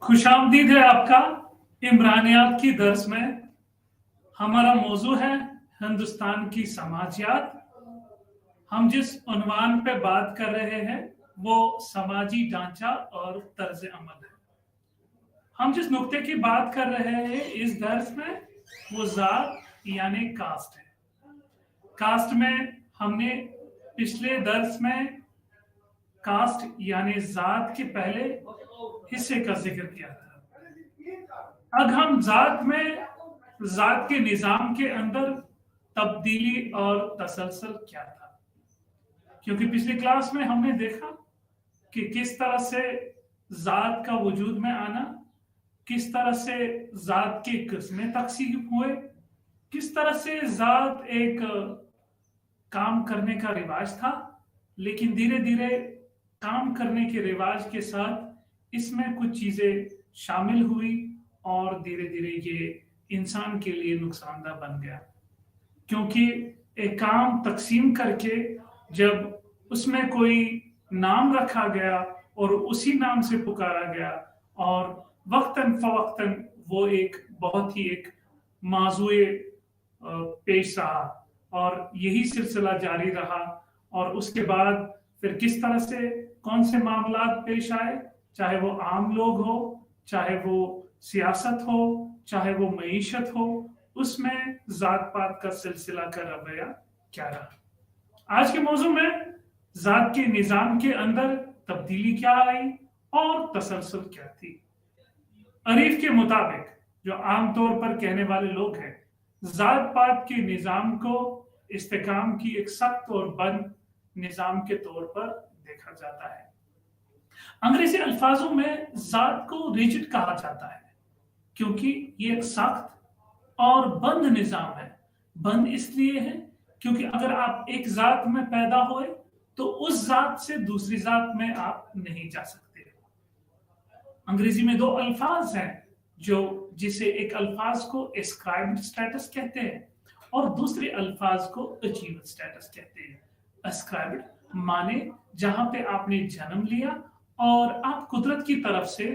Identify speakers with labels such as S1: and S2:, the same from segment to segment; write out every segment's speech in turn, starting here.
S1: खुशामदीद है आपका इमरानियात की दर्स में। हमारा मौजू है हिंदुस्तान की समाजियात। हम जिस उन्वान पे बात कर रहे हैं वो समाजी ढांचा और तर्ज अमल है। हम जिस नुक्ते की बात कर रहे हैं इस दर्स में वो जात यानी कास्ट है। कास्ट में हमने पिछले दर्स में कास्ट यानी जात के पहले हिस्से का जिक्र किया था। अब हम जात के निजाम के अंदर तब्दीली और तसलसल क्या था, क्योंकि पिछली क्लास में हमने देखा कि किस तरह से जात का वजूद में आना, किस तरह से जात की किस्में तकसीम हुए, किस तरह से जात एक काम करने का रिवाज था, लेकिन धीरे धीरे काम करने के रिवाज के साथ इसमें कुछ चीजें शामिल हुई और धीरे धीरे ये इंसान के लिए नुकसानदा बन गया, क्योंकि एक काम तकसीम करके जब उसमें कोई नाम रखा गया और उसी नाम से पुकारा गया और वक्तन फवक्तन वो एक बहुत ही एक माजूए पेश रहा और यही सिलसिला जारी रहा। और उसके बाद फिर किस तरह से कौन से मामलात पेश आए, चाहे वो आम लोग हो, चाहे वो सियासत हो, चाहे वो मईशत हो, उसमें जात पात का सिलसिला का रवैया क्या रहा। आज के मौजू में जात के निजाम के अंदर तब्दीली क्या आई और तसलसल क्या थी। अरीफ के मुताबिक, जो आमतौर पर कहने वाले लोग हैं, जात पात के निजाम को इस्तेकाम की एक सख्त और बंद निजाम के तौर पर देखा जाता है। अंग्रेजी अल्फाजों में जात को रिजिड कहा जाता है क्योंकि ये एक सख्त और बंद निजाम है। बंद इसलिए है क्योंकि अगर आप एक जात में पैदा हुए तो उस जात से दूसरी जात में आप नहीं जा सकते। अंग्रेजी में दो अल्फाज हैं जिसे एक अल्फाज को एस्क्राइब्ड स्टेटस कहते हैं और दूसरे अल्फाज को अचीव्ड स्टेटस कहते हैं। एस्क्राइब्ड माने जहां पे आपने जन्म लिया और आप कुदरत की तरफ से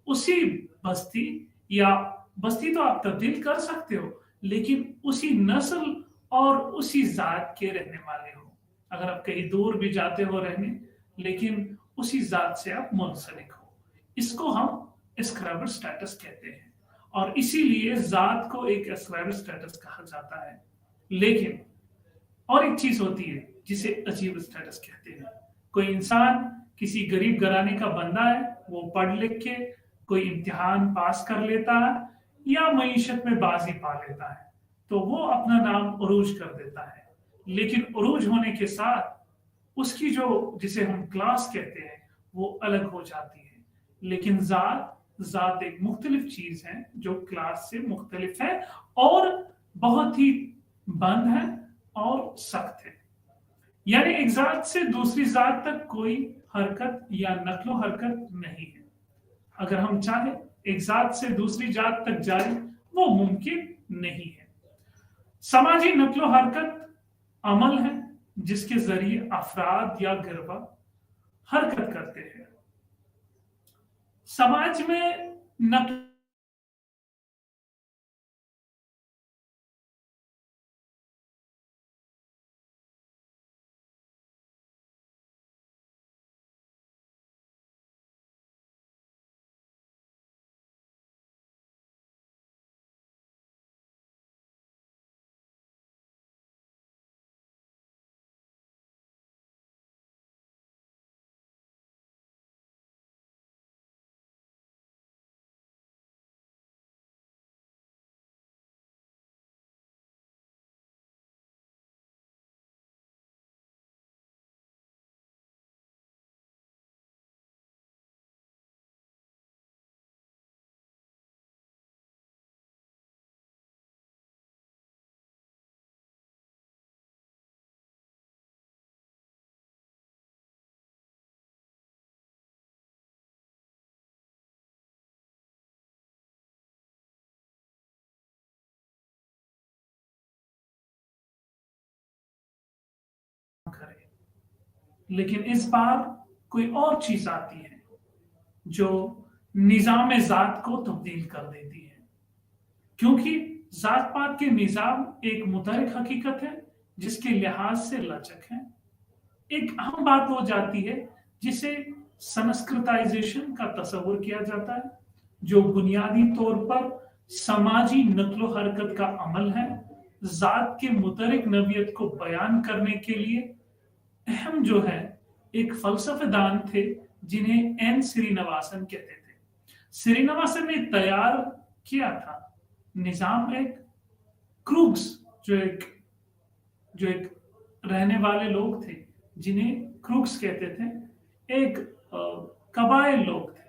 S1: उसी बस्ती या बस्ती तो आप तब्दील कर सकते हो, लेकिन उसी नस्ल और उसी जात के रहने वाले हो। अगर आप कहीं दूर भी जाते हो रहने, लेकिन उसी जात से आप मुंसलिक हो, इसको हम एस्क्राइब्ड स्टेटस कहते हैं और इसीलिए जात को एक एस्क्राइब्ड स्टेटस कहा जाता है। लेकिन और एक चीज होती है जिसे अचीव्ड स्टेटस कहते हैं। कोई इंसान किसी गरीब घराने का बंदा है, वो पढ़ लिख के कोई इम्तिहान पास कर लेता है या मईशत में बाजी पा लेता है तो वो अपना नाम उरूज कर देता है, लेकिन उरूज होने के साथ उसकी जो जिसे हम क्लास कहते हैं वो अलग हो जाती है। लेकिन जात एक मुख्तलिफ चीज है जो क्लास से मुख्तलिफ है और बहुत ही बंद है और सख्त है। यानी एक जात से दूसरी जात तक कोई हरकत या नकलो हरकत नहीं है। अगर हम चाहे एक जात से दूसरी जात तक जाए वो मुमकिन नहीं है। समाजी नकलो हरकत अमल है जिसके जरिए अफराद या गिरवा हरकत करते हैं। समाज में नकल लेकिन इस बार कोई और चीज आती है जो निजाम जात को तब्दील कर देती है, क्योंकि जात पात के निजाम एक मुतहरिक हकीकत है जिसके लिहाज से लचक है। एक अहम बात हो जाती है जिसे संस्कृताइजेशन का तस्वुर किया जाता है, जो बुनियादी तौर पर समाजी नक्लो हरकत का अमल है। जात के मुतहरिक नवियत को बयान करने के लिए अहम जो है एक फलसफेदान थे जिन्हें एन श्रीनिवासन कहते थे। श्रीनिवासन ने तैयार किया था निजाम एक क्रूग्स, जो एक रहने वाले लोग थे जिन्हें क्रूग्स कहते थे, एक कबाइल लोग थे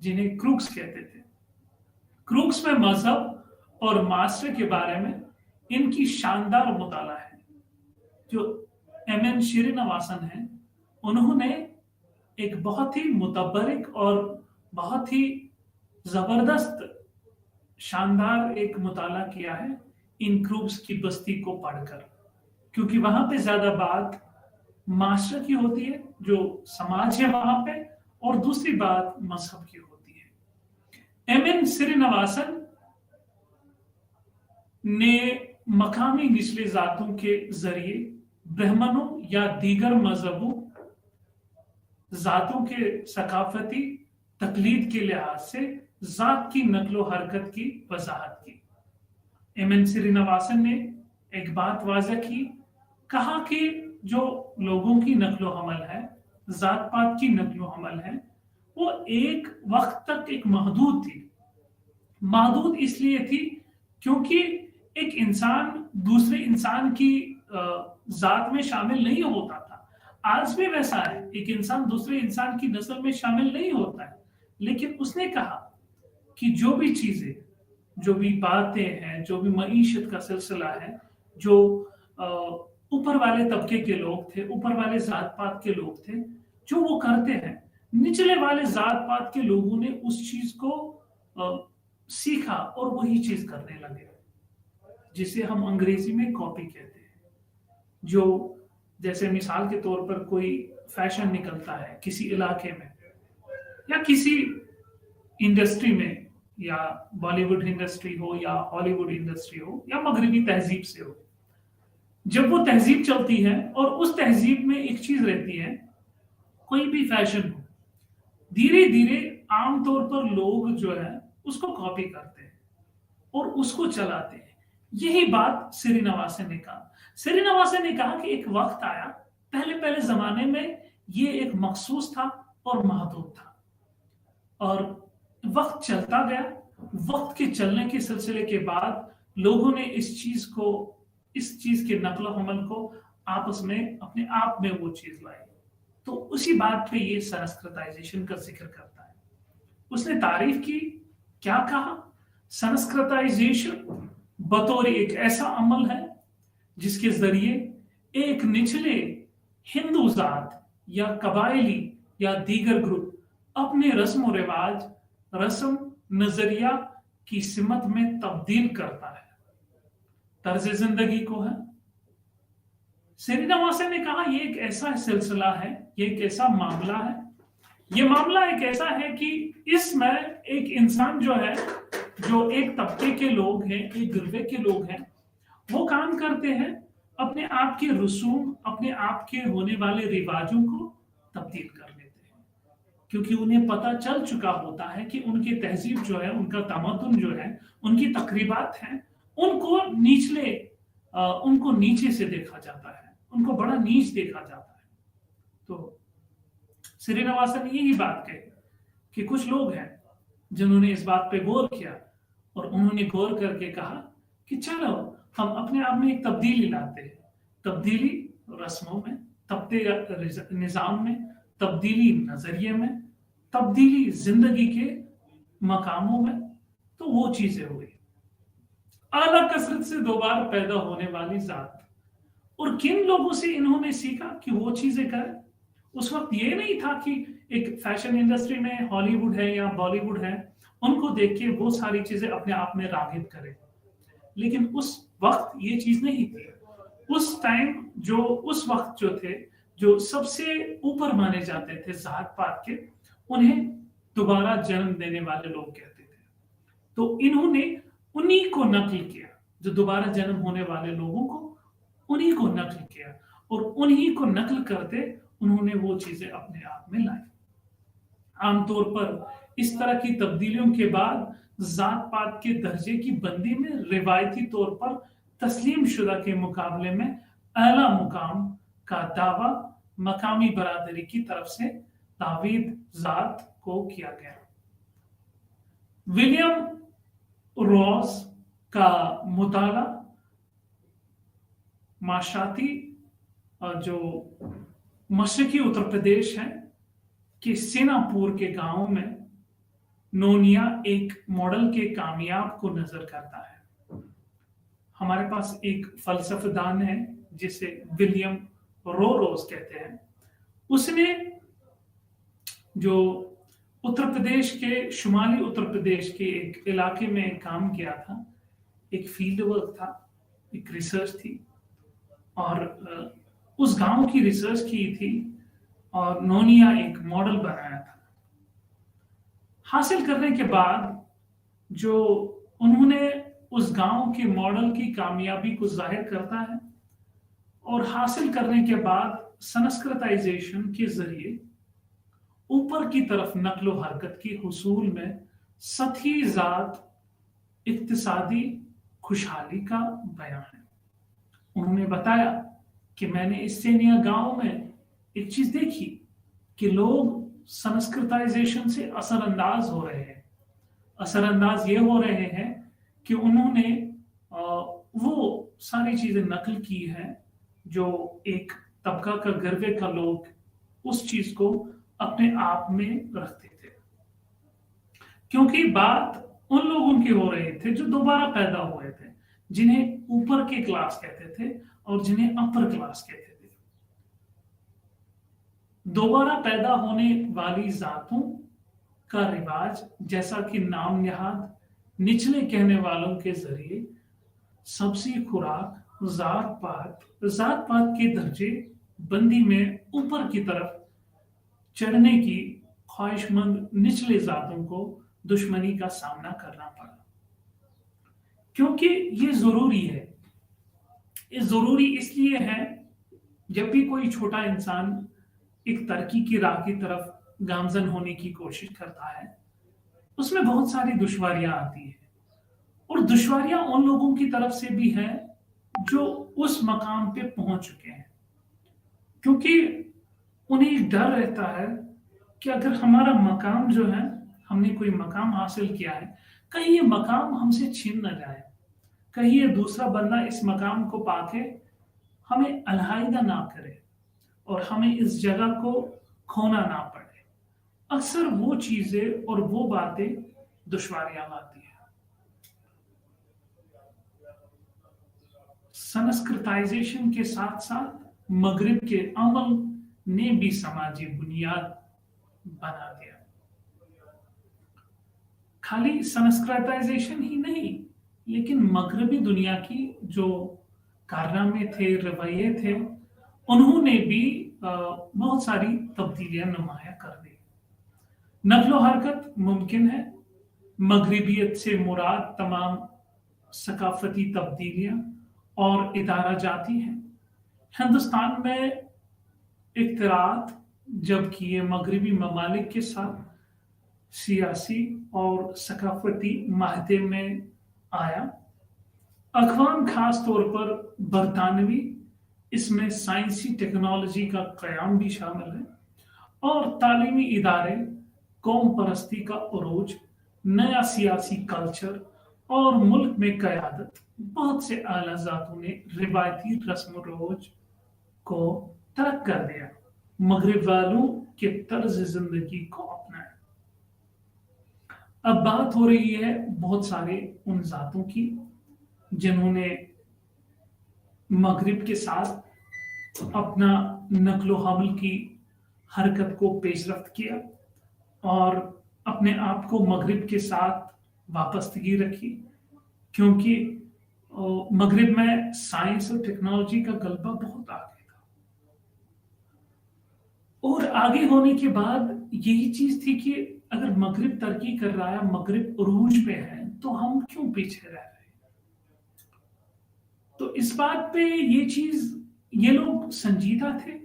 S1: जिन्हें क्रूग्स कहते थे। क्रूग्स में मजहब और मास्टर के बारे में इनकी शानदार मुताला है। जो एम.एन. श्रीनिवासन है, उन्होंने एक बहुत ही मुतबरिक और बहुत ही जबरदस्त शानदार एक मुताला किया है इन क्रूग्स की बस्ती को पढ़कर, क्योंकि वहां पे ज्यादा बात मास्टर की होती है, जो समाज है वहां पे, और दूसरी बात मजहब की होती है। एम.एन. श्रीनिवासन ने मकामी निचले जातों के जरिए ब्राह्मणों या दीगर मजहबों जातों के सकाफती तकलीद के लिहाज से जात की नकलो हरकत की वजाहत की। एम.एन. श्रीनिवासन ने एक बात वाज़ह की, कहा कि जो लोगों की नकलो हमल है, जात पात की नकलो हमल है, वो एक वक्त तक एक महदूद थी। महदूद इसलिए थी क्योंकि एक इंसान दूसरे इंसान की जात में शामिल नहीं होता था। आज भी वैसा है, एक इंसान दूसरे इंसान की नस्ल में शामिल नहीं होता है। लेकिन उसने कहा कि जो भी चीजें, जो भी बातें हैं, जो भी मईशत का सिलसिला है, जो ऊपर वाले तबके के लोग थे, ऊपर वाले जात पात के लोग थे, जो वो करते हैं, निचले वाले जात पात के लोगों ने उस चीज को सीखा और वही चीज करने लगे, जिसे हम अंग्रेजी में कॉपी कहते हैं। जो जैसे मिसाल के तौर पर कोई फैशन निकलता है किसी इलाके में या किसी इंडस्ट्री में, या बॉलीवुड इंडस्ट्री हो या हॉलीवुड इंडस्ट्री हो या मगरबी तहजीब से हो, जब वो तहजीब चलती है और उस तहजीब में एक चीज रहती है, कोई भी फैशन हो, धीरे धीरे आमतौर पर लोग जो है उसको कॉपी करते हैं और उसको चलाते हैं। यही बात श्रीनिवासन ने कहा। श्रीनिवासन ने कहा कि एक वक्त आया, पहले जमाने में ये एक मखसूस था और महदूद था, और वक्त चलता गया। वक्त के चलने के सिलसिले के बाद लोगों ने इस चीज के नकल हमल को आपस में अपने आप में वो चीज लाई। तो उसी बात पे ये संस्कृताइजेशन का जिक्र करता है। उसने तारीफ की, क्या कहा? संस्कृताइजेशन बतौर एक ऐसा अमल है जिसके जरिए एक निचले हिंदू जात या कबायली या दीगर ग्रुप अपने रस्म रिवाज, रस्म नजरिया की सिमत में तब्दील करता है, तर्ज जिंदगी को है। श्रीनिवासन ने कहा ये एक ऐसा सिलसिला है, ये एक ऐसा मामला है, ये मामला एक ऐसा है कि इसमें एक इंसान जो है, जो एक तबके के लोग हैं, एक गिरवे के लोग हैं, वो काम करते हैं अपने आप के रसूम, अपने आप के होने वाले रिवाजों को तब्दील कर लेते हैं, क्योंकि उन्हें पता चल चुका होता है कि उनकी तहजीब जो है, उनका तमद्दुन जो है, उनकी तकरीबात हैं, उनको नीचे से देखा जाता है, उनको बड़ा नीच देखा जाता है। तो श्रीनिवासन ने यही बात कही कि कुछ लोग हैं जिन्होंने इस बात पे गौर किया और उन्होंने गौर करके कहा कि चलो हम अपने आप में एक तब्दीली लाते हैं, तब्दीली रस्मों में, तब्दीली निजाम में, तब्दीली नजरिए में, तब्दीली जिंदगी के मकामों में। तो वो चीजें हुई। आला कसरत से दो बार पैदा होने वाली जात, और किन लोगों से इन्होंने सीखा कि वो चीजें करें? उस वक्त ये नहीं था कि एक फैशन इंडस्ट्री में हॉलीवुड है या बॉलीवुड है, उनको देख के वो सारी चीजें अपने आप में रागिब करें। लेकिन उस वक्त ये चीज नहीं थी। उस टाइम उस वक्त जो थे जो सबसे ऊपर माने जाते थे जात पात के, उन्हें दोबारा जन्म देने वाले लोग कहते थे। तो इन्होंने उन्हीं को नकल किया, जो दोबारा जन्म होने वाले लोगों को, उन्हीं को नकल किया, और उन्हीं को नकल करते उन्होंने वो चीजें अपने आप में लाई। आमतौर पर इस तरह की तब्दीलियों के बाद जात पात के दर्जे की बंदी में रिवायती तौर पर तस्लीम शुदा के मुकाबले में आला मुकाम का दावा मकामी बरादरी की तरफ से तावीद जात को किया गया। विलियम रॉस का मुताला माशाती जो मशरकी उत्तर प्रदेश है कि सेनापुर के गांव में नोनिया एक मॉडल के कामयाब को नजर करता है। हमारे पास एक फलसफेदान है जिसे विलियम रोज कहते हैं। उसने जो उत्तर प्रदेश के शुमाली उत्तर प्रदेश के एक इलाके में काम किया था, एक फील्ड वर्क था, एक रिसर्च थी, और उस गांव की रिसर्च की थी और नोनिया एक मॉडल बनाया था। हासिल करने के बाद जो उन्होंने उस गांव के मॉडल की कामयाबी को जाहिर करता है, और हासिल करने के बाद संस्कृताइजेशन के जरिए ऊपर की तरफ नकलो हरकत की हुसूल में सतही जात इक्तिसादी खुशहाली का बयान है। उन्होंने बताया कि मैंने इस सेनिया गांव में एक चीज देखी कि लोग संस्कृताइजेशन से असरअंदाज हो रहे हैं। असरअंदाज ये हो रहे हैं कि उन्होंने वो सारी चीजें नकल की हैं जो एक तबका का गर्वे का लोग उस चीज को अपने आप में रखते थे, क्योंकि बात उन लोगों की हो रहे थे जो दोबारा पैदा हुए थे, जिन्हें ऊपर के क्लास कहते थे और जिन्हें अपर क्लास कहते थे। दोबारा पैदा होने वाली जातों का रिवाज, जैसा कि नाम निहाद निचले कहने वालों के जरिए सबसे खुराक जात पात के दर्जे बंदी में ऊपर की तरफ चढ़ने की ख्वाहिशमंद निचले जातों को दुश्मनी का सामना करना पड़ा, क्योंकि ये जरूरी है। ये जरूरी इसलिए है, जब भी कोई छोटा इंसान एक तरक्की की राह की तरफ गामजन होने की कोशिश करता है, उसमें बहुत सारी दुश्वारियां आती हैं, और दुश्वारियां उन लोगों की तरफ से भी हैं जो उस मकाम पे पहुंच चुके हैं, क्योंकि उन्हें डर रहता है कि अगर हमारा मकाम जो है, हमने कोई मकाम हासिल किया है, कहीं ये मकाम हमसे छीन न जाए, कहीं ये दूसरा बंदा इस मकाम को पाके हमें अलहाइदा ना करे और हमें इस जगह को खोना ना पड़े। अक्सर वो चीजें और वो बातें दुश्वारियां लाती है। संस्कृताइजेशन के साथ साथ मगरिब के अमल ने भी समाजी बुनियाद बना दिया। खाली संस्कृताइजेशन ही नहीं, लेकिन मगरबी दुनिया की जो कारनामे थे, रवैये थे, उन्होंने भी बहुत सारी तब्दीलियां नुमाया कर दी। नकलो हरकत मुमकिन है। मगरिबियत से मुराद तमाम सकाफती तब्दीलियां और इदारा जाती हैं। हिंदुस्तान में इख्तिरात जब किए मगरिबी ममालिक के साथ सियासी और सकाफती माहदे में आया। अक़वाम खास तौर पर बरतानवी, इसमें साइंसी टेक्नोलॉजी का क़याम भी शामिल है, और तालीमी इदारे, कौम परस्ती का उरूज, नया सियासी कल्चर और मुल्क में क़यादत, बहुत से आला ज़ातों ने रिवायती रस्म रोज को तर्क कर दिया, मगरिब वालों के तर्ज जिंदगी को अपनाया। अब बात हो रही है बहुत सारे उन ज़ातों की जिन्होंने मगरिब के साथ अपना नक्लो हमल की हरकत को पेशरफ्त किया और अपने आप को मगरिब के साथ वाबस्तगी रखी, क्योंकि मगरिब में साइंस और टेक्नोलॉजी का गलबा बहुत आगे था। اور آگے ہونے کے بعد یہی چیز تھی کہ اگر مغرب ترقی کر رہا ہے، مغرب عروج پہ ہے، تو ہم کیوں پیچھے رہ رہے ہیں؟ تو اس بات پہ یہ چیز، یہ لوگ سنجیدہ تھے،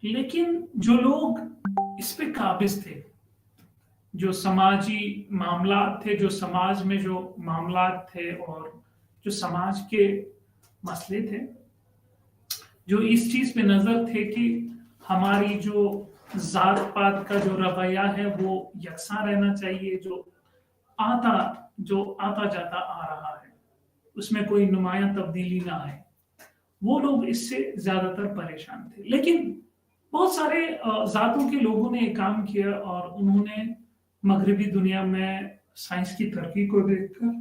S1: لیکن جو لوگ اس پہ قابض تھے، جو سماجی معاملات تھے، جو سماج میں جو معاملات تھے اور جو سماج کے مسئلے تھے، جو اس چیز پہ نظر تھے کہ ہماری جو ذات پات کا جو رویہ ہے وہ یکساں رہنا چاہیے، جو آتا جاتا آ رہا ہے اس میں کوئی نمایاں تبدیلی نہ آئے، وہ لوگ اس سے زیادہ تر پریشان تھے۔ لیکن بہت سارے ذاتوں کے لوگوں نے ایک کام کیا اور انہوں نے مغربی دنیا میں سائنس کی ترقی کو دیکھ کر،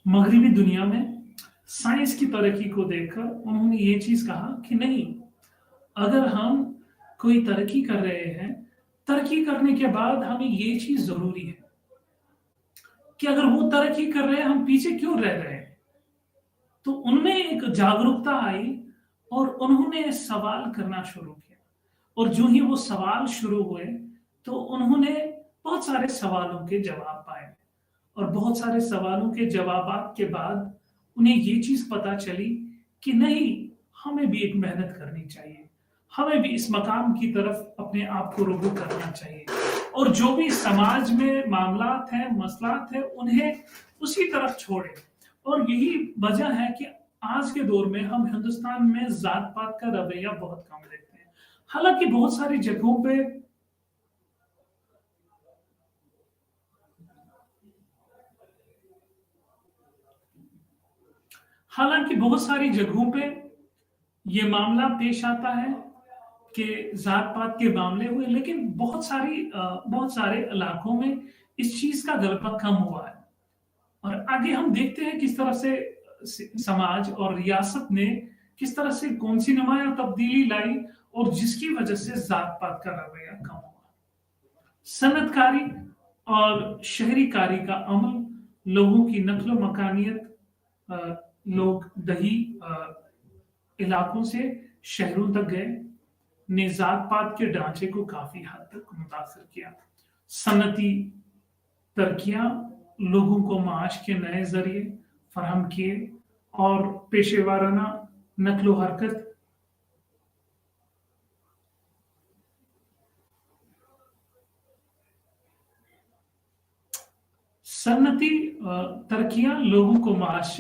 S1: مغربی دنیا میں سائنس کی ترقی کو دیکھ کر انہوں نے یہ چیز کہا کہ نہیں، اگر ہم کوئی ترقی کر رہے ہیں، ترقی کرنے کے بعد ہمیں یہ چیز ضروری ہے کہ اگر وہ ترقی کر رہے ہیں ہم پیچھے کیوں رہ رہے ہیں۔ تو ان میں ایک جاگرکتا آئی اور انہوں نے سوال کرنا شروع کیا، اور جو ہی وہ سوال شروع ہوئے تو انہوں نے بہت سارے سوالوں کے جواب پائے، اور بہت سارے سوالوں کے جوابات کے بعد انہیں یہ چیز پتا چلی کہ نہیں، ہمیں بھی ایک محنت کرنی چاہیے، ہمیں بھی اس مقام کی طرف اپنے آپ کو رجوع کرنا چاہیے، اور جو بھی سماج میں معاملات ہیں، مسئلات ہیں، انہیں اسی طرف چھوڑے۔ اور یہی وجہ ہے کہ آج کے دور میں ہم ہندوستان میں ذات پات کا رویہ بہت کم دیکھتے ہیں، حالانکہ بہت ساری جگہوں پہ یہ معاملہ پیش آتا ہے کہ ذات پات کے معاملے ہوئے، لیکن بہت سارے علاقوں میں اس چیز کا غلبہ کم ہوا ہے۔ اور آگے ہم دیکھتے ہیں کس طرح سے سماج اور ریاست نے کس طرح سے کون سی نمایاں تبدیلی لائی، اور جس کی وجہ سے ذات پات کا رویہ کم ہوا۔ صنعت کاری اور شہری کاری کا عمل، لوگوں کی نقل و مکانیت، لوگ دیہی علاقوں سے شہروں تک گئے، نے ذات پات کے ڈھانچے کو کافی حد تک متاثر کیا۔ صنعتی ترقیاں لوگوں کو معاش کے نئے ذریعے فراہم کیے، اور پیشے وارانہ نقل و حرکت صنعتی ترقیاں لوگوں کو معاش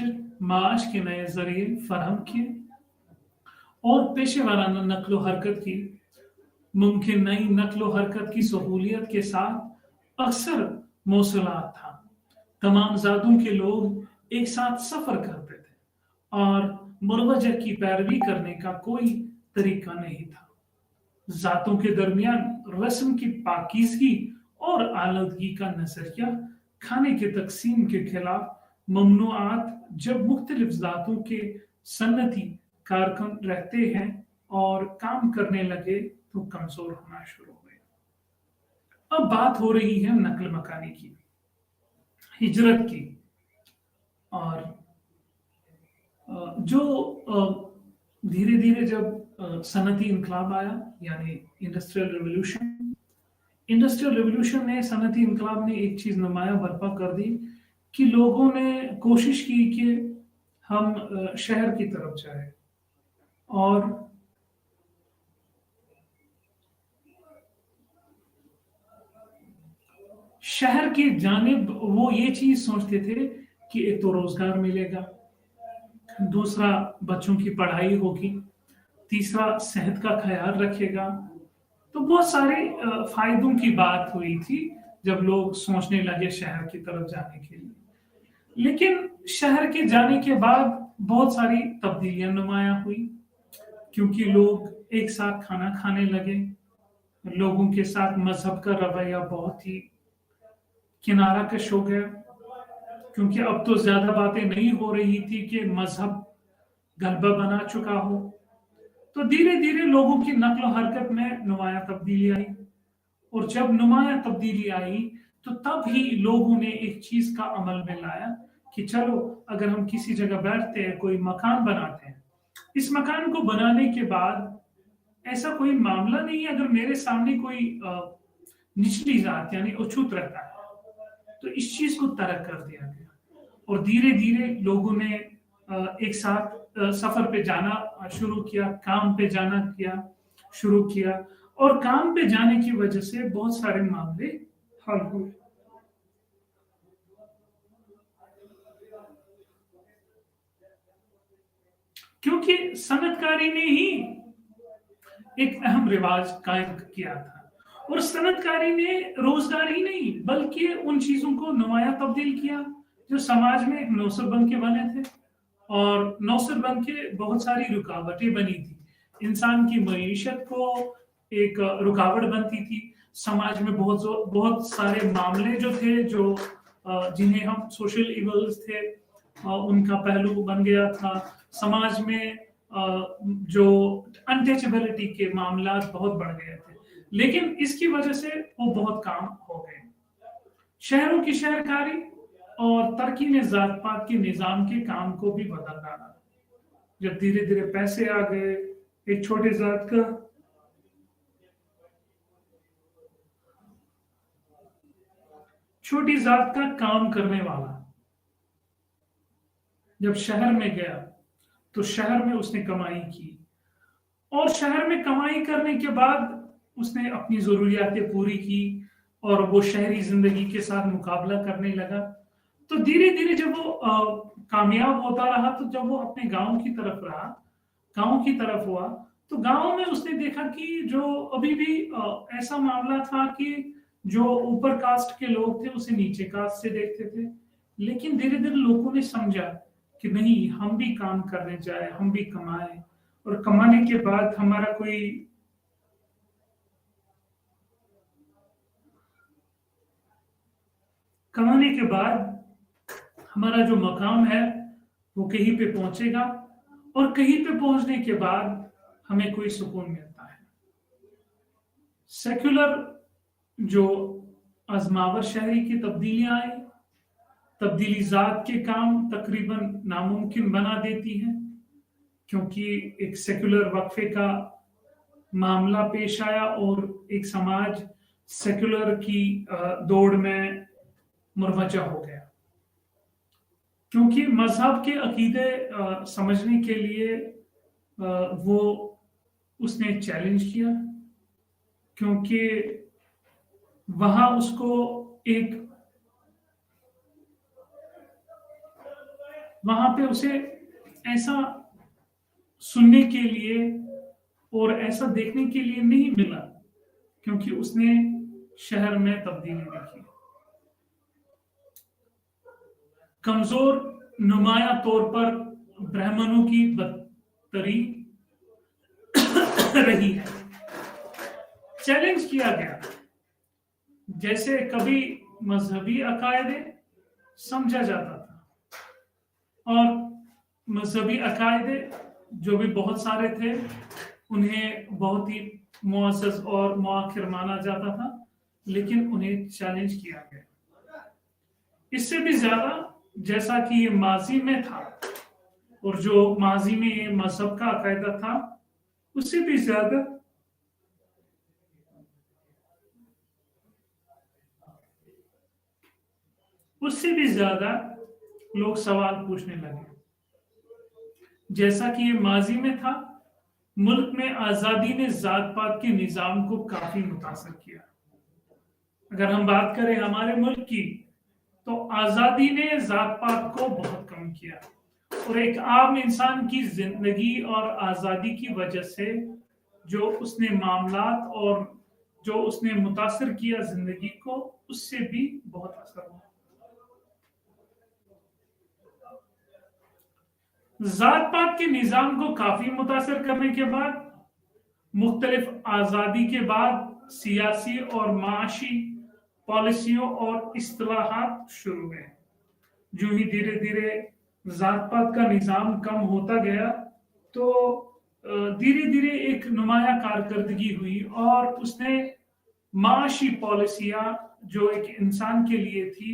S1: کے نئے ذریعے فراہم کیے، اور پیشے وارانہ نقل و حرکت کی ممکن نئی نقل و حرکت کی سہولیت کے ساتھ اکثر مواصلات تھا۔ تمام ذاتوں کے لوگ ایک ساتھ سفر کرتے تھے، اور مروجہ کی پیروی کرنے کا کوئی طریقہ نہیں تھا۔ ذاتوں کے درمیان رسم کی پاکیزگی اور آلودگی کا نظریہ، کھانے کے تقسیم کے خلاف ممنوعات، جب مختلف ذاتوں کے صنعتی کارکن رہتے ہیں اور کام کرنے لگے تو کمزور ہونا شروع ہوئے۔ اب بات ہو رہی ہے نقل مکانی کی، ہجرت کی، اور جو دھیرے دھیرے جب صنعتی انقلاب آیا، یعنی انڈسٹریل ریولوشن نے، صنعتی انقلاب نے ایک چیز نمایاں برپا کر دی کہ لوگوں نے کوشش کی کہ ہم شہر کی طرف جائیں، اور شہر کی جانب وہ یہ چیز سوچتے تھے کہ ایک تو روزگار ملے گا، دوسرا بچوں کی پڑھائی ہوگی، تیسرا صحت کا خیال رکھے گا۔ تو بہت سارے فائدوں کی بات ہوئی تھی جب لوگ سوچنے لگے شہر کی طرف جانے کے لیے۔ لیکن شہر کے جانے کے بعد بہت ساری تبدیلیاں نمایاں ہوئی، کیونکہ لوگ ایک ساتھ کھانا کھانے لگے، لوگوں کے ساتھ مذہب کا رویہ بہت ہی کنارہ کش ہو گیا، کیونکہ اب تو زیادہ باتیں نہیں ہو رہی تھی کہ مذہب غلبہ بنا چکا ہو۔ تو دھیرے دھیرے لوگوں کی نقل و حرکت میں نمایاں تبدیلی آئی، اور جب نمایاں تبدیلی آئی تو تب ہی لوگوں نے ایک چیز کا عمل میں لایا کہ چلو، اگر ہم کسی جگہ بیٹھتے ہیں، کوئی مکان بناتے ہیں، इस मकान को बनाने के बाद ऐसा कोई मामला नहीं है, अगर मेरे सामने कोई निचली जात यानी अछूत रहता है तो इस चीज को तर्क कर दिया गया और धीरे धीरे लोगों ने एक साथ सफर पे जाना शुरू किया, काम पे जाना शुरू किया और काम पे जाने की वजह से बहुत सारे मामले हल हुए। क्योंकि सनतकारी ने ही एक अहम रिवाज कायम किया था और सनतकारी ने रोजगार ही नहीं बल्कि उन चीजों को नुमाया तब्दील किया जो समाज में नौसरबंद के बने थे और नौसरबंद के बहुत सारी रुकावटें बनी थी। इंसान की मईशत को एक रुकावट बनती थी। समाज में बहुत सारे मामले जो थे जो जिन्हें हम सोशल इवल्स थे उनका पहलू बन गया था। समाज में जो अनटचेबिलिटी के मामला बहुत बढ़ गए थे, लेकिन इसकी वजह से वो बहुत काम हो गए। शहरों की शहरकारी और तरक्की ने जात पात के निजाम के काम को भी बदल डाला। जब धीरे धीरे पैसे आ गए, एक छोटे जात छोटी जात का काम करने वाला जब शहर में गया तो शहर में उसने कमाई की और शहर में कमाई करने के बाद उसने अपनी जरूरियातें पूरी की और वो शहरी जिंदगी के साथ मुकाबला करने लगा। तो धीरे धीरे जब वो कामयाब होता रहा तो जब वो अपने गांव की तरफ हुआ तो गांव में उसने देखा कि जो अभी भी ऐसा मामला था कि जो ऊपर कास्ट के लोग थे उसे नीचे कास्ट से देखते थे। लेकिन धीरे धीरे लोगों ने समझा कि नहीं, हम भी काम करने जाए, हम भी कमाए और कमाने के बाद हमारा जो मकाम है वो कहीं पे पहुंचेगा और कहीं पे पहुंचने के बाद हमें कोई सुकून मिलता है। सेक्युलर जो आजमावर शहरी की तब्दीलियां आई, तब्दीली जात के काम तकरीबन नामुमकिन बना देती है क्योंकि एक सेक्युलर वक्फे का मामला पेश आया और एक समाज सेक्युलर की दौड़ में मुरवजा हो गया। क्योंकि मजहब के अकीदे समझने के लिए वो उसने चैलेंज किया, क्योंकि वहां उसको वहां पे उसे ऐसा सुनने के लिए और ऐसा देखने के लिए नहीं मिला, क्योंकि उसने शहर में तब्दीली देखी। कमजोर नुमाया तौर पर ब्राह्मणों की बदतरी रही है, चैलेंज किया गया। जैसे कभी मजहबी अकायदे समझा जाता था और मजहबी अकायदे जो भी बहुत सारे थे उन्हें बहुत ही मुअज़्ज़ज़ और मुआखिर माना जाता था, लेकिन उन्हें चैलेंज किया गया। इससे भी ज्यादा जैसा कि ये माजी में था और जो माजी में ये मजहब का अकायदा था, उससे भी ज्यादा लोग सवाल पूछने लगे। जैसा कि ये माजी में था, मुल्क में आजादी ने जात पात के निजाम को काफी मुतासर किया। अगर हम बात करें हमारे मुल्क की, तो आजादी ने जात पात को बहुत कम किया और एक आम इंसान की जिंदगी और आजादी की वजह से जो उसने मामलात और जो उसने मुतासर किया जिंदगी को, उससे भी बहुत असर हुआ। जात पात के निजाम को काफी मुतासर करने के बाद मुख्तलिफ आजादी के बाद सियासी और माशी पॉलिसियों और इस्तिलाहात शुरू हुए। जो ही धीरे धीरे जात पात का निजाम कम होता गया तो धीरे धीरे एक नुमाया कारकर्दगी हुई और उसने माशी पॉलिसियां जो एक इंसान के लिए थी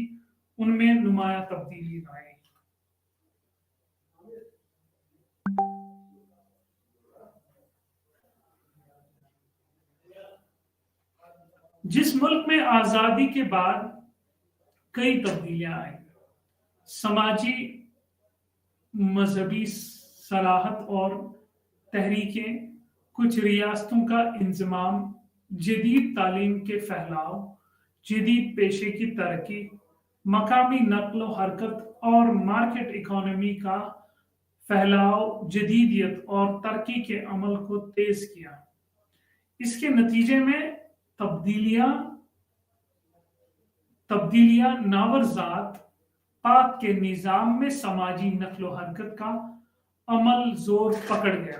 S1: उनमें नुमाया तब्दीली लाई। जिस मुल्क में आजादी के बाद कई तब्दीलियां आई, समाजी मजहबी सलाहत और तहरीकें, कुछ रियासतों का इंजमाम, जदीद तालीम के फैलाव, जदीद पेशे की तरक्की, मकामी नक्ल हरकत और मार्केट इकोनॉमी का फैलाव जदीदियत और तरक्की के अमल को तेज किया। इसके नतीजे में तब्दीलियां नावरजात पाक के निज़ाम में समाजी नक्लो हरकत का अमल जोर पकड़ गया,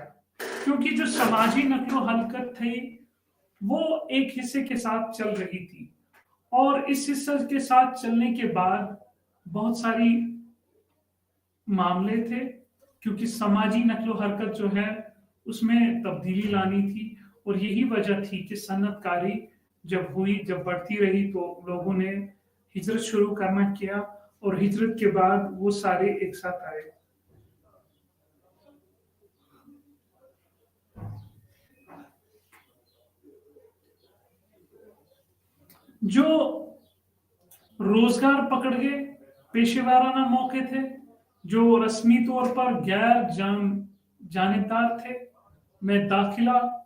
S1: क्योंकि जो समाजी नक्लो हरकत थी वो एक हिस्से के साथ चल रही थी, और इस हिस्से के साथ चलने के बाद बहुत सारी मामले थे, क्योंकि समाजी नक्लो हरकत जो है उसमें तब्दीली लानी थी। और यही वजह थी कि सन्नतकारी जब बढ़ती रही तो लोगों ने हिजरत शुरू करना किया, और हिजरत के बाद वो सारे एक साथ आए। जो रोजगार पकड़ गए, पेशेवाराना मौके थे, जो रस्मी तौर पर गैर जानेदार थे, में दाखिला,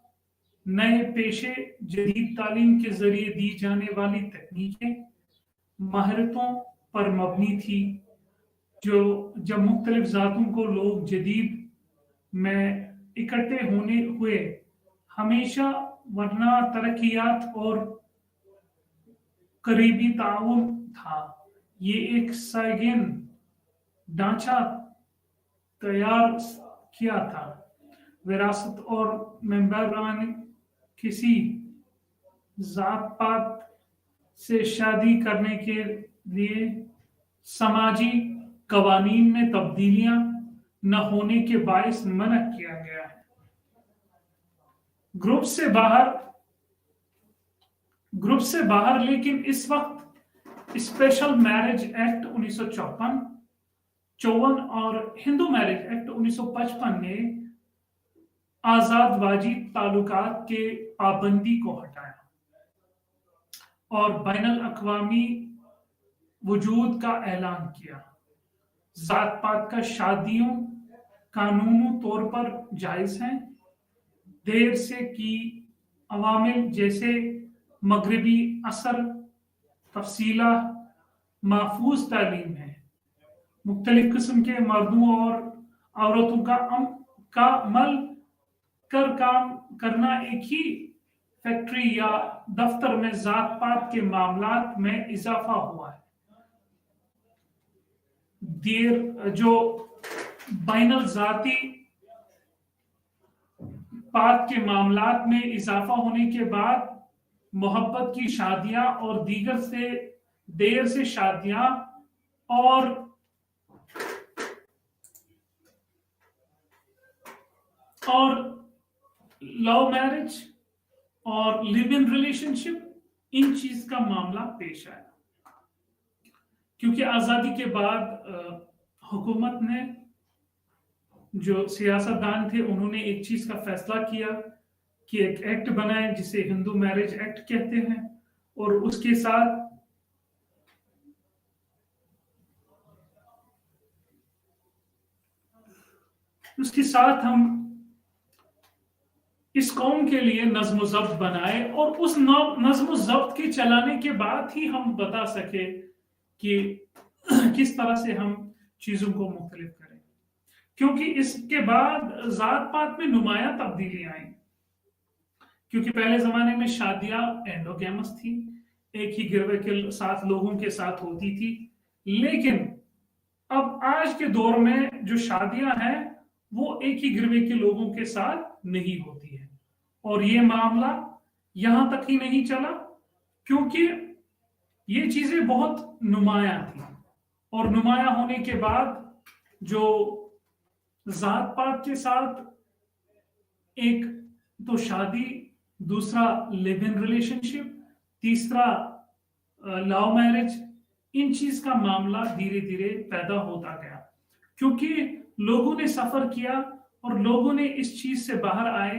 S1: नए पेशे, जदीद तालीम के जरिए दी जाने वाली तकनीकें, महारतों पर मबनी थी। जो जब मुख्तलिफ ज़ातों को लोग जदीद में इकट्ठे होने हुए हमेशा, वरना तरक्कियात और करीबी ताउन था। ये एक साइगन ढांचा तैयार किया था। विरासत और मेंबरान किसी जात पात से शादी करने के लिए समाजी कवानीन में तब्दीलियां न होने के बायस मना किया गया है। ग्रुप से बाहर लेकिन इस वक्त स्पेशल मैरिज एक्ट 1954 और हिंदू मैरिज एक्ट 1955 ने आजादवाजी ताल्लुकात के पाबंदी को हटाया और बैनुल अक़वामी वजूद का ऐलान किया। जात पात का शादियों कानूनी तौर पर जायज हैं। देर से की अवामिल जैसे मगरबी असर, तफसीला, महफूज तालीम है, मुख्तलिफ किस्म के मर्दों और औरतों का अमल कर काम करना, एक ही फैक्ट्री या दफ्तर में जात पात के मामलात में इजाफा हुआ है। देर जो बैनुल ज़ाती पात के मामलात में इजाफा होने के बाद मोहब्बत की शादियां और दीगर से देर से शादियां और लव मैरिज और लिव इन रिलेशनशिप, इन चीज का मामला पेश आया, क्योंकि आजादी के बाद हुकूमत ने, जो सियासतदान थे, उन्होंने एक चीज का फैसला किया कि एक एक्ट बनाए जिसे हिंदू मैरिज एक्ट कहते हैं, और उसके साथ हम इस कौम के लिए नज्म ज़ब्त बनाए, और उस नज्म ज़ब्त के चलाने के बाद ही हम बता सके कि किस तरह से हम चीजों को मुख्तलिफ करें। क्योंकि इसके बाद जात पात में नुमाया तब्दीली आई, क्योंकि पहले जमाने में शादियां एंडोगैमस थी, एक ही गिरवे के साथ लोगों के साथ होती थी, लेकिन अब आज के दौर में जो शादियां हैं वो एक ही गिरवे के लोगों के साथ नहीं होती है। और ये मामला यहां तक ही नहीं चला, क्योंकि ये चीजें बहुत नुमाया थी, और नुमाया होने के बाद जो जात पात के साथ एक तो शादी, दूसरा लिव इन रिलेशनशिप, तीसरा लव मैरिज, इन चीज का मामला धीरे धीरे पैदा होता गया, क्योंकि लोगों ने सफर किया और लोगों ने इस चीज से बाहर आए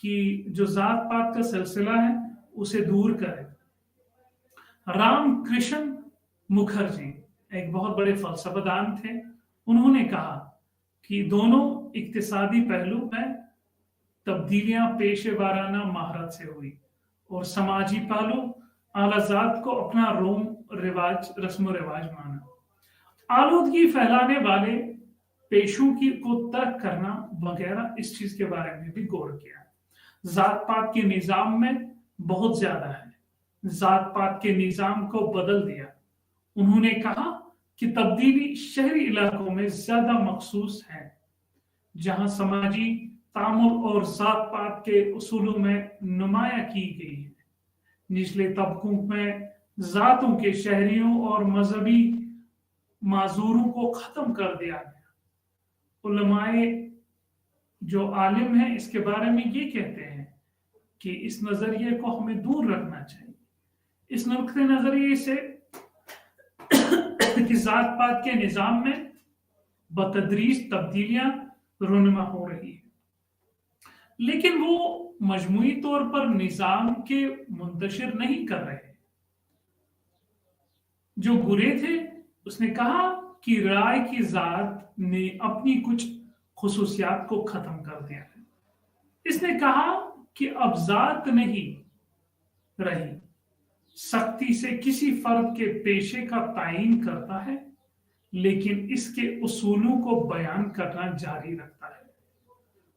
S1: कि जो जात पात का सिलसिला है उसे दूर करें। राम कृष्ण मुखर्जी एक बहुत बड़े फलसफादान थे। उन्होंने कहा कि दोनों इक्तिसादी पहलू में तब्दीलियां पेशेवाराना महारत से हुई और समाजी पहलू आलाजात को अपना रस्म रिवाज माना। आलूदगी फैलाने वाले पेशों को तर्क करना वगैरह इस चीज के बारे में भी गौर किया। जात पात के निजाम में बहुत ज्यादा है, जात पात के निजाम को बदल दिया। उन्होंने कहा कि तब्दीली शहरी इलाकों में ज्यादा मखसूस है, जहां समाजी तामुल और जात पात के उसूलों में नुमाया की गई है। निचले तबकों में जातों के शहरियों और मजहबी माजूरों को खत्म कर दिया गया। उलमाए जो आलिम हैं इसके बारे में ये कहते हैं कि इस नजरिए को हमें दूर रखना चाहिए। इस नुक्ते नजरिए से कि जात पात के निजाम में बतदरीज तब्दीलियां रुनुमा हो रही है, लेकिन वो मजमूई तौर पर निजाम के मुंतशिर नहीं कर रहे। जो गुरे थे उसने कहा कि राय की जात ने अपनी कुछ खुसूसियात को खत्म कर दिया है। इसने कहा कि अब जात नहीं रही सख्ती से किसी फर्द के पेशे का तायीन करता है, लेकिन इसके उसूलों को बयान करना जारी रखता है।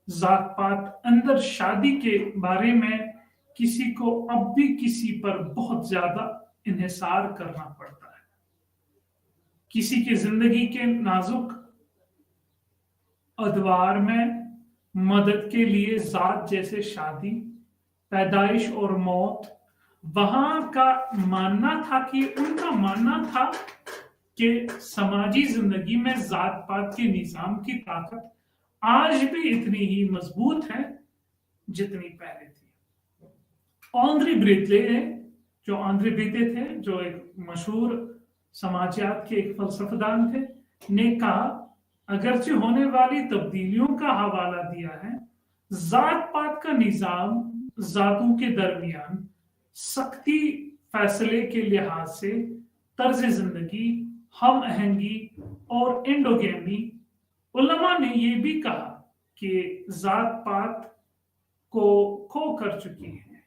S1: जात पात अंदर शादी के बारे में किसी को अब भी किसी पर बहुत ज्यादा इन्हिसार करना पड़ता है। किसी की जिंदगी के नाजुक अदवार में मदद के लिए जात जैसे शादी, पैदाइश और मौत, वहां का मानना था कि उनका मानना था कि समाजी जिंदगी में जात पात के निजाम की ताकत आज भी इतनी ही मजबूत है जितनी पहले थी। आंद्रे ब्रीते थे, जो एक मशहूर समाजियात के एक फलसफादान थे, ने कहा अगरचे होने वाली तब्दीलियों का हवाला दिया है, जात पात का निजाम जातों के दरमियान सख्ती फैसले के लिहाज से तर्ज जिंदगी, हम आहंगी और एंडोगेमी। उलमा ने यह भी कहा कि जात पात को खो कर चुकी है,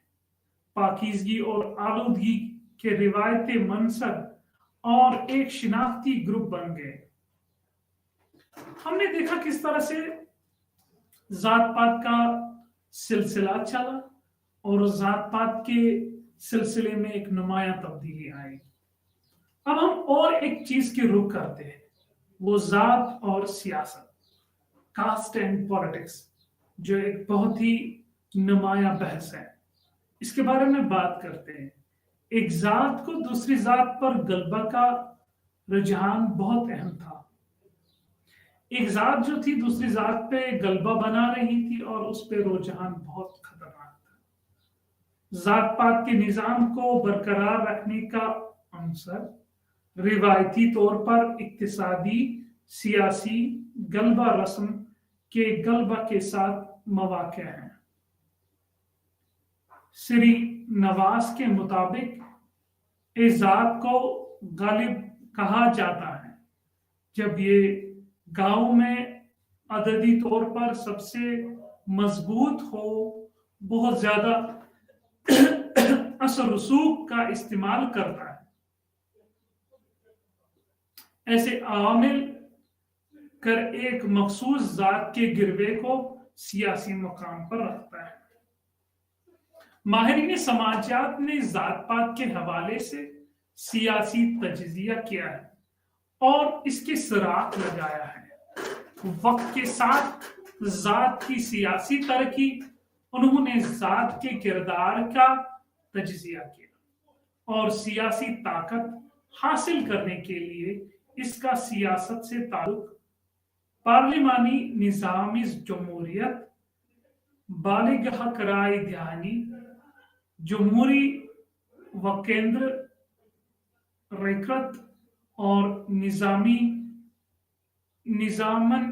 S1: पाकीज़गी और आलूदगी के रिवायती मनसब और एक शिनाख्ती ग्रुप बन गए। हमने देखा किस तरह से जात पात का सिलसिला चला और जात पात के सिलसिले में एक नुमाया तब्दीली आई। अब हम और एक चीज की रुख करते हैं, वो जात और सियासत, कास्ट एंड पॉलिटिक्स, जो एक बहुत ही नुमाया बहस है। इसके बारे में बात करते हैं। एक जात को दूसरी जात पर गलबा का रुझान बहुत अहम था। एक जात जो थी दूसरी जात पे गलबा बना रही थी और उस पे रुझान बहुत खतरनाक था। जात पात के निजाम को बरकरार रखने का अंसर रिवायती तौर पर इक्तिसादी, सियासी गलबा रस्म के गलबा के साथ मवाक़े हैं। श्री नवाज के मुताबिक इस जात को गालिब कहा जाता है जब ये गांव में अददी तौर पर सबसे मजबूत हो, बहुत ज्यादा असर रसूख का इस्तेमाल करता है, ऐसे आमिल कर एक मखसूस जात के गिरवे को सियासी मुकाम पर रखता है। माहिरीन समाजियात ने जात पात के हवाले से सियासी तजजिया किया है और इसके सुराग लगाया है। वक्त के साथ जात की सियासी तरक्की, उन्होंने जात के किरदार का तजजिया किया और सियासी ताकत हासिल करने के लिए इसका सियासत से ताल्लुक पार्लिमानी निजामी जमहूरियत, बालिग हक राय दहानी, जमहूरी व केंद्र रेकत और निजामन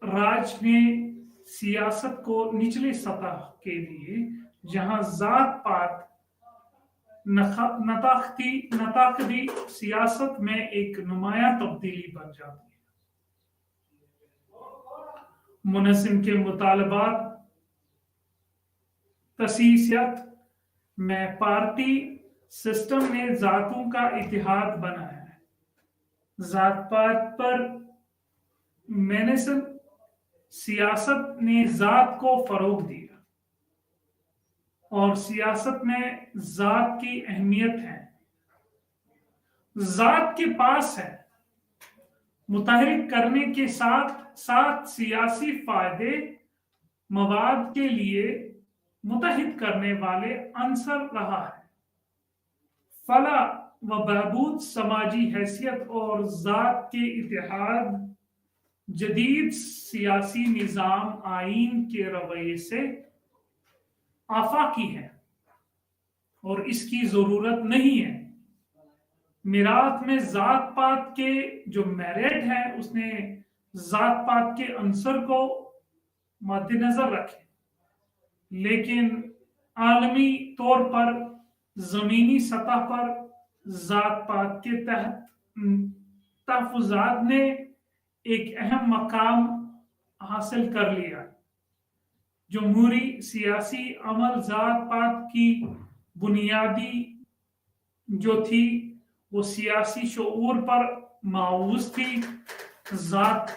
S1: राज ने सियासत को निचले सतह के लिए, जहां जात पात نطاقتی سیاست میں ایک نمایاں تبدیلی بن جاتی ہے۔ منظم کے مطالبات تسیسیت میں پارٹی سسٹم نے ذاتوں کا اتحاد بنایا ہے۔ ذات پات پر مینسن سیاست نے ذات کو فروغ دیا اور سیاست میں ذات کی اہمیت ہے، ذات کے پاس ہے۔ متحرک کرنے کے ساتھ ساتھ سیاسی فائدے مواد کے لیے متحد کرنے والے عنصر رہا ہے۔ فلاح و بہبود، سماجی حیثیت اور ذات کے اتحاد جدید سیاسی نظام آئین کے رویے سے آفاقی ہے اور اس کی ضرورت نہیں ہے۔ میراث میں ذات پات کے جو میرٹ ہے اس نے ذات پات کے عنصر کو مد نظر رکھے، لیکن عالمی طور پر زمینی سطح پر ذات پات کے تحت تحفظات نے ایک اہم مقام حاصل کر لیا۔ جمہوری سیاسی عمل ذات پات کی بنیادی جو تھی وہ سیاسی شعور پر معوض تھی۔ ذات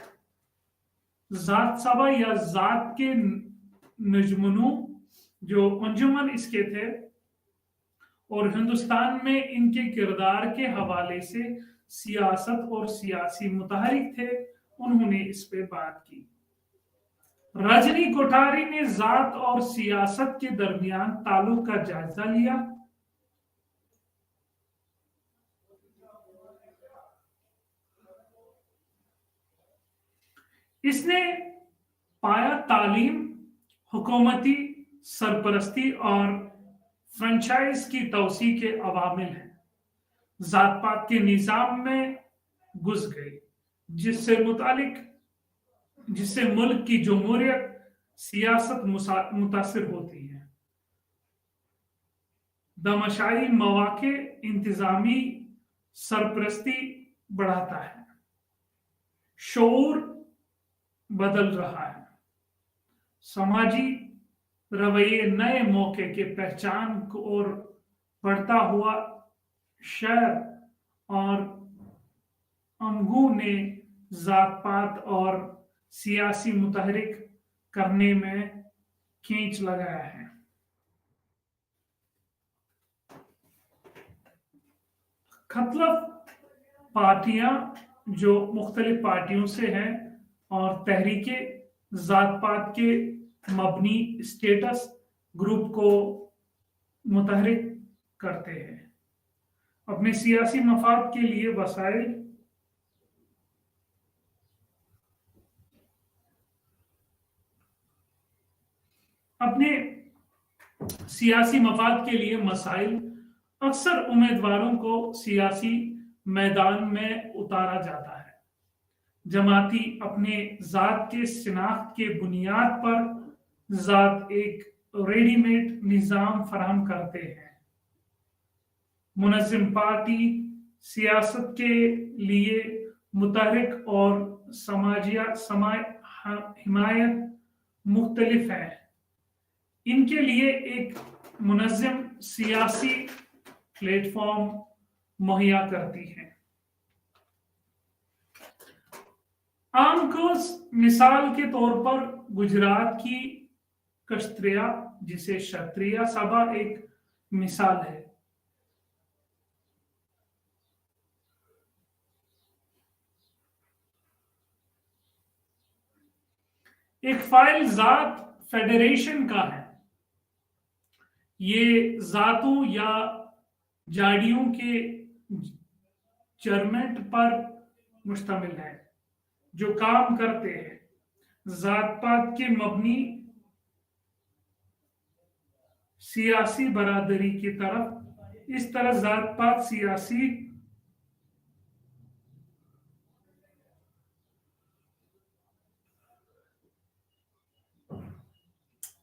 S1: سبا یا ذات کے نجمنو جو انجمن اس کے تھے اور ہندوستان میں ان کے کردار کے حوالے سے سیاست اور سیاسی متحرک تھے، انہوں نے اس پہ بات کی۔ رجنی کوٹھاری نے ذات اور سیاست کے درمیان تعلق کا جائزہ لیا۔ اس نے پایا تعلیم، حکومتی سرپرستی اور فرنچائز کی توسیع کے عوامل ہیں، ذات پات کے نظام میں گھس گئی، جس سے ملک کی جمہوریت سیاست متاثر ہوتی ہے۔ دماشائی مواقع انتظامی سرپرستی بڑھاتا ہے، شعور بدل رہا ہے، سماجی رویے نئے موقع کے پہچان اور بڑھتا ہوا شعر اور امگو نے ذات پات اور سیاسی متحرک کرنے میں کھینچ لگایا ہے۔ مختلف پارٹیاں جو مختلف پارٹیوں سے ہیں اور تحریکیں ذات پات کے مبنی اسٹیٹس گروپ کو متحرک کرتے ہیں، اپنے سیاسی مفاد کے لیے وسائل مسائل اکثر امیدواروں کو سیاسی میدان میں اتارا جاتا ہے۔ جماعتی اپنے ذات کے شناخت کے بنیاد پر ذات ایک ریڈی میڈ نظام فراہم کرتے ہیں۔ منظم پارٹی سیاست کے لیے متحرک اور حمایت مختلف ہے، ان کے لیے ایک منظم سیاسی پلیٹ فارم مہیا کرتی ہے۔ آنکوز مثال کے طور پر گجرات کی کشتریہ جسے شتریہ سبھا ایک مثال ہے۔ ایک فائل ذات فیڈریشن کا ہے، یہ ذاتوں یا جاڑیوں کے جرمنٹ پر مشتمل ہے جو کام کرتے ہیں ذات پات کے مبنی سیاسی برادری کی طرف۔ اس طرح ذات پات سیاسی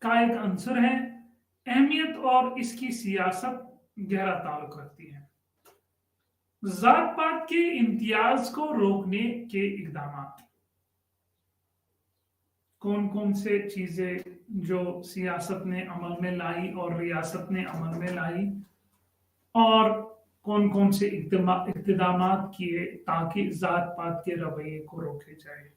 S1: کا ایک عنصر ہے۔ اہمیت اور اس کی سیاست गहरा ताल्लुक रखती है। जात पात के इम्तियाज को रोकने के इकदाम, कौन कौन से चीजें जो सियासत ने अमल में लाई और रियासत ने अमल में लाई, और कौन कौन से इक़दामात किए ताकि जात पात के रवैये को रोके जाए।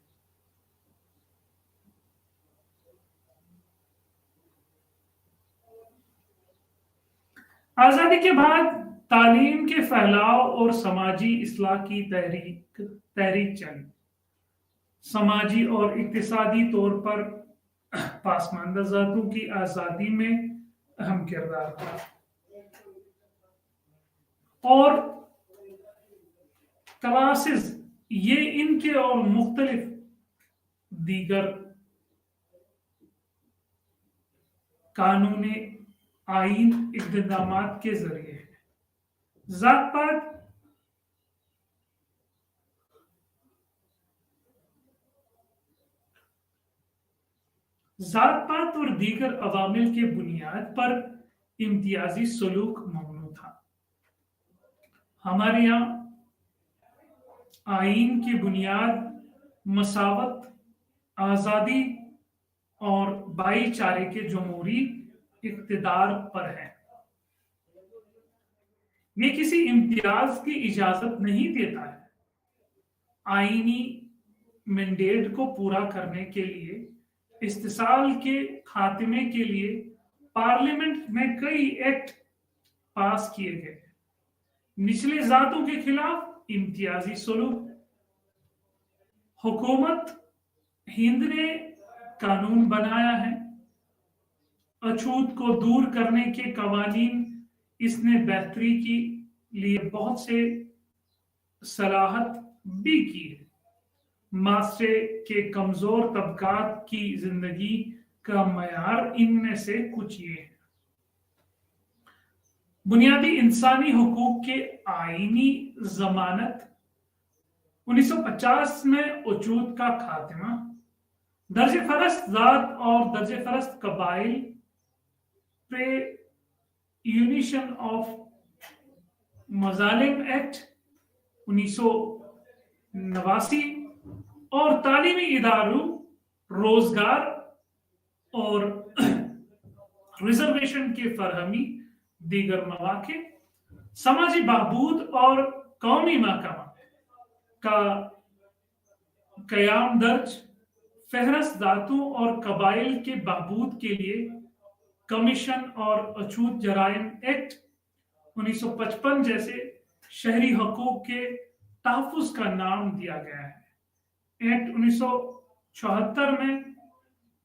S1: आजादी के बाद तालीम के फैलाव और समाजी इस्लाह की तहरीक चली। समाजी और इक्तिसादी तौर पर पासमानदा ज़ातों की आज़ादी में अहम किरदार था, और क्लासेस ये इनके और मुख्तलिफ दीगर कानूनी आइन इक़दामात के जरिए जात पात और दीगर अवामिल के बुनियाद पर इम्तियाजी सलूक ममनू था। हमारे यहाँ आइन की बुनियाद मसावत, आज़ादी और भाईचारे के जमहूरी इक़्तिदार पर है। ये किसी इम्तियाज की इजाजत नहीं देता है। आईनी मैंडेट को पूरा करने के लिए इस्तिसाल के खात्मे के लिए पार्लियामेंट में कई एक्ट पास किए गए। निचले जातों के खिलाफ इम्तियाजी सलूक, हुकूमत हिंद ने कानून बनाया है। अछूत को दूर करने के कवानीन इसने बेहतरी के लिए बहुत से सलाहत भी की है। माशरे के कमजोर तबकात की जिंदगी का मयार इनमें से कुछ ये है। बुनियादी इंसानी हुकूक के आईनी जमानत, 1950 में अछूत का खात्मा, दर्जे फरस्त जात और दर्जे फरस्त कबाइल पे यूनिशन ऑफ मजालिम एक्ट 1989, और तालीमी इदारों, रोजगार और रिजर्वेशन के फरहमी, दीगर मौके, समाजी बहबूद और कौमी महकमा का कयाम दर्ज, फहरस्त जातों और कबाइल के बहबूद के लिए कमीशन और अछूत जराइम एक्ट 1955 जैसे शहरी हकूक के तहफ़्फ़ुज़ का नाम दिया गया है। एक्ट 1974 में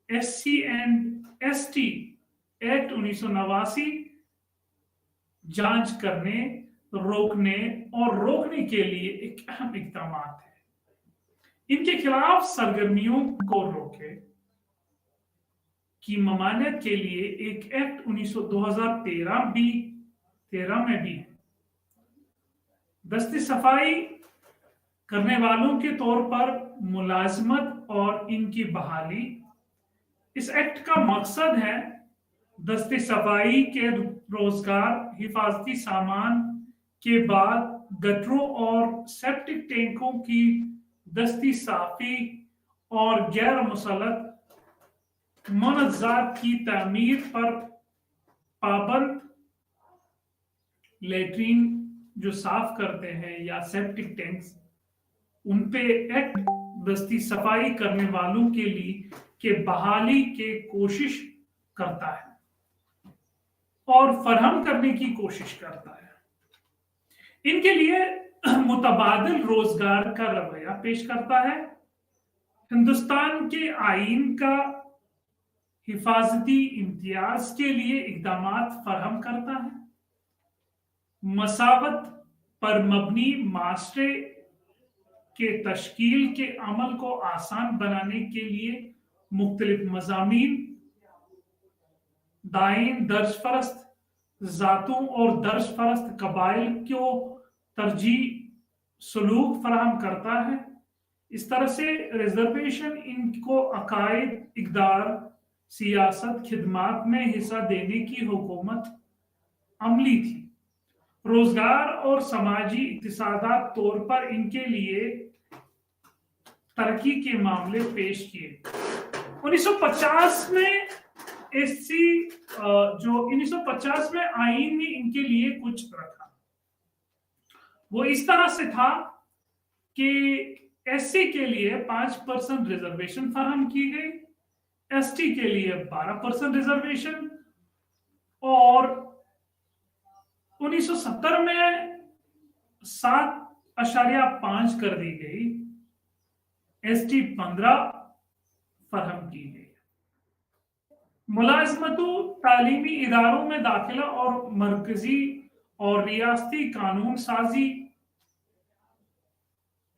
S1: SC एंड ST एक्ट 1989 जांच करने, रोकने और रोकने के लिए एक अहम इक़दाम है। इनके खिलाफ सरगर्मियों को रोके की ममानियत के लिए एक एक्ट 2013 में भी है। दस्ती सफाई करने वालों के तौर पर मुलाजमत और इनकी बहाली। इस एक्ट का मकसद है दस्ती सफाई के रोजगार, हिफाजती सामान के बाद गटरों और सेप्टिक टैंकों की दस्ती साफी और गैर मुसल्लत मनज़ात की तामीर पर पाबंद, लेट्रिन जो साफ करते हैं या सेप्टिक टैंक्स, उन पे एक्ट दस्ती सफाई करने वालों के लिए के बहाली के कोशिश करता है और फरहम करने की कोशिश करता है। इनके लिए मुतबादिल रोजगार का रवैया पेश करता है। हिंदुस्तान के आइन का हिफाजती इम्तियाज के लिए इक़दामात फरहम करता है। मसावत पर मबनी माशरे के तश्कील के अमल को आसान बनाने के लिए मुख्तलिफ मज़ामीन, दाइन दर्ज फरस्त जातों और दर्ज फरस्त कबाइल को तरजीह सलूक फराहम करता है। इस तरह से रिजर्वेशन इनको अकायद, इक़दार, सियासत, खिदमात में हिस्सा देने की हुकूमत अमली थी। रोजगार और समाजी इक्तिसादात तौर पर इनके लिए तरक्की के मामले पेश किए। 1950 में एससी जो 1950 में आईन ने इनके लिए कुछ रखा, वो इस तरह से था कि एससी के लिए 5% रिजर्वेशन फराहम की गई, एसटी के लिए 12% रिजर्वेशन, और 1970 में 7.5 कर दी गई, एसटी 15 फराहम की गई। मुलाजमतों, तालीमी इदारों में दाखिला और मरकजी और रियासती कानून साजी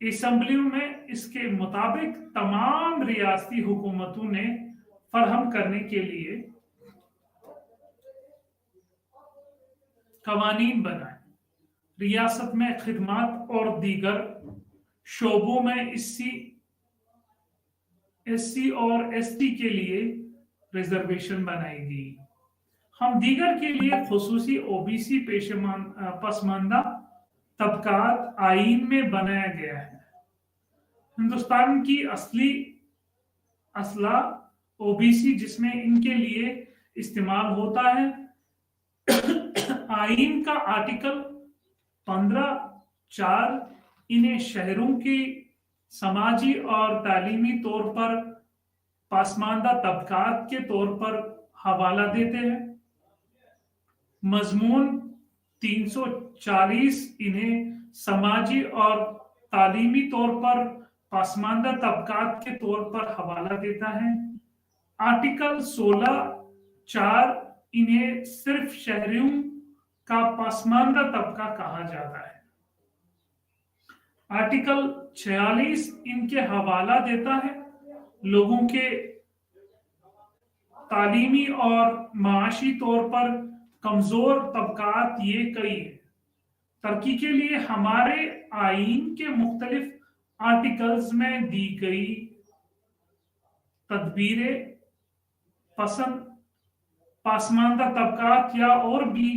S1: असेंबलियों में इसके मुताबिक तमाम रियासती हुकूमतों ने फराहम करने के लिए कवानीन बनाए। रियासत में खिदमत और दीगर शोबों में एससी और एसटी के लिए रिजर्वेशन बनाई गई। हम दीगर के लिए खुसूसी ओबीसी पसमानदा तबकात आईन में बनाया गया है। हिंदुस्तान की असला ओबीसी जिसमें इनके लिए इस्तेमाल होता है, आईन का आर्टिकल 15(4) इन्हें शहरों की समाजी और तालीमी तौर पर पासमानदा तबकात के तौर पर हवाला देते हैं। मजमून 340 इन्हें समाजी और तालीमी तौर पर पासमानदा तबकात के तौर पर हवाला देता है। आर्टिकल 16(4) इन्हें सिर्फ शहरियों का पासमानदा तबका कहा जाता है। आर्टिकल 46 इनके हवाला देता है लोगों के तालीमी और माशी तौर पर कमजोर तबकात ये कई है। तरक्की के लिए हमारे आईन के मुख्तलिफ आर्टिकल्स में दी गई तदबीरें पासमानदा तबकात या और भी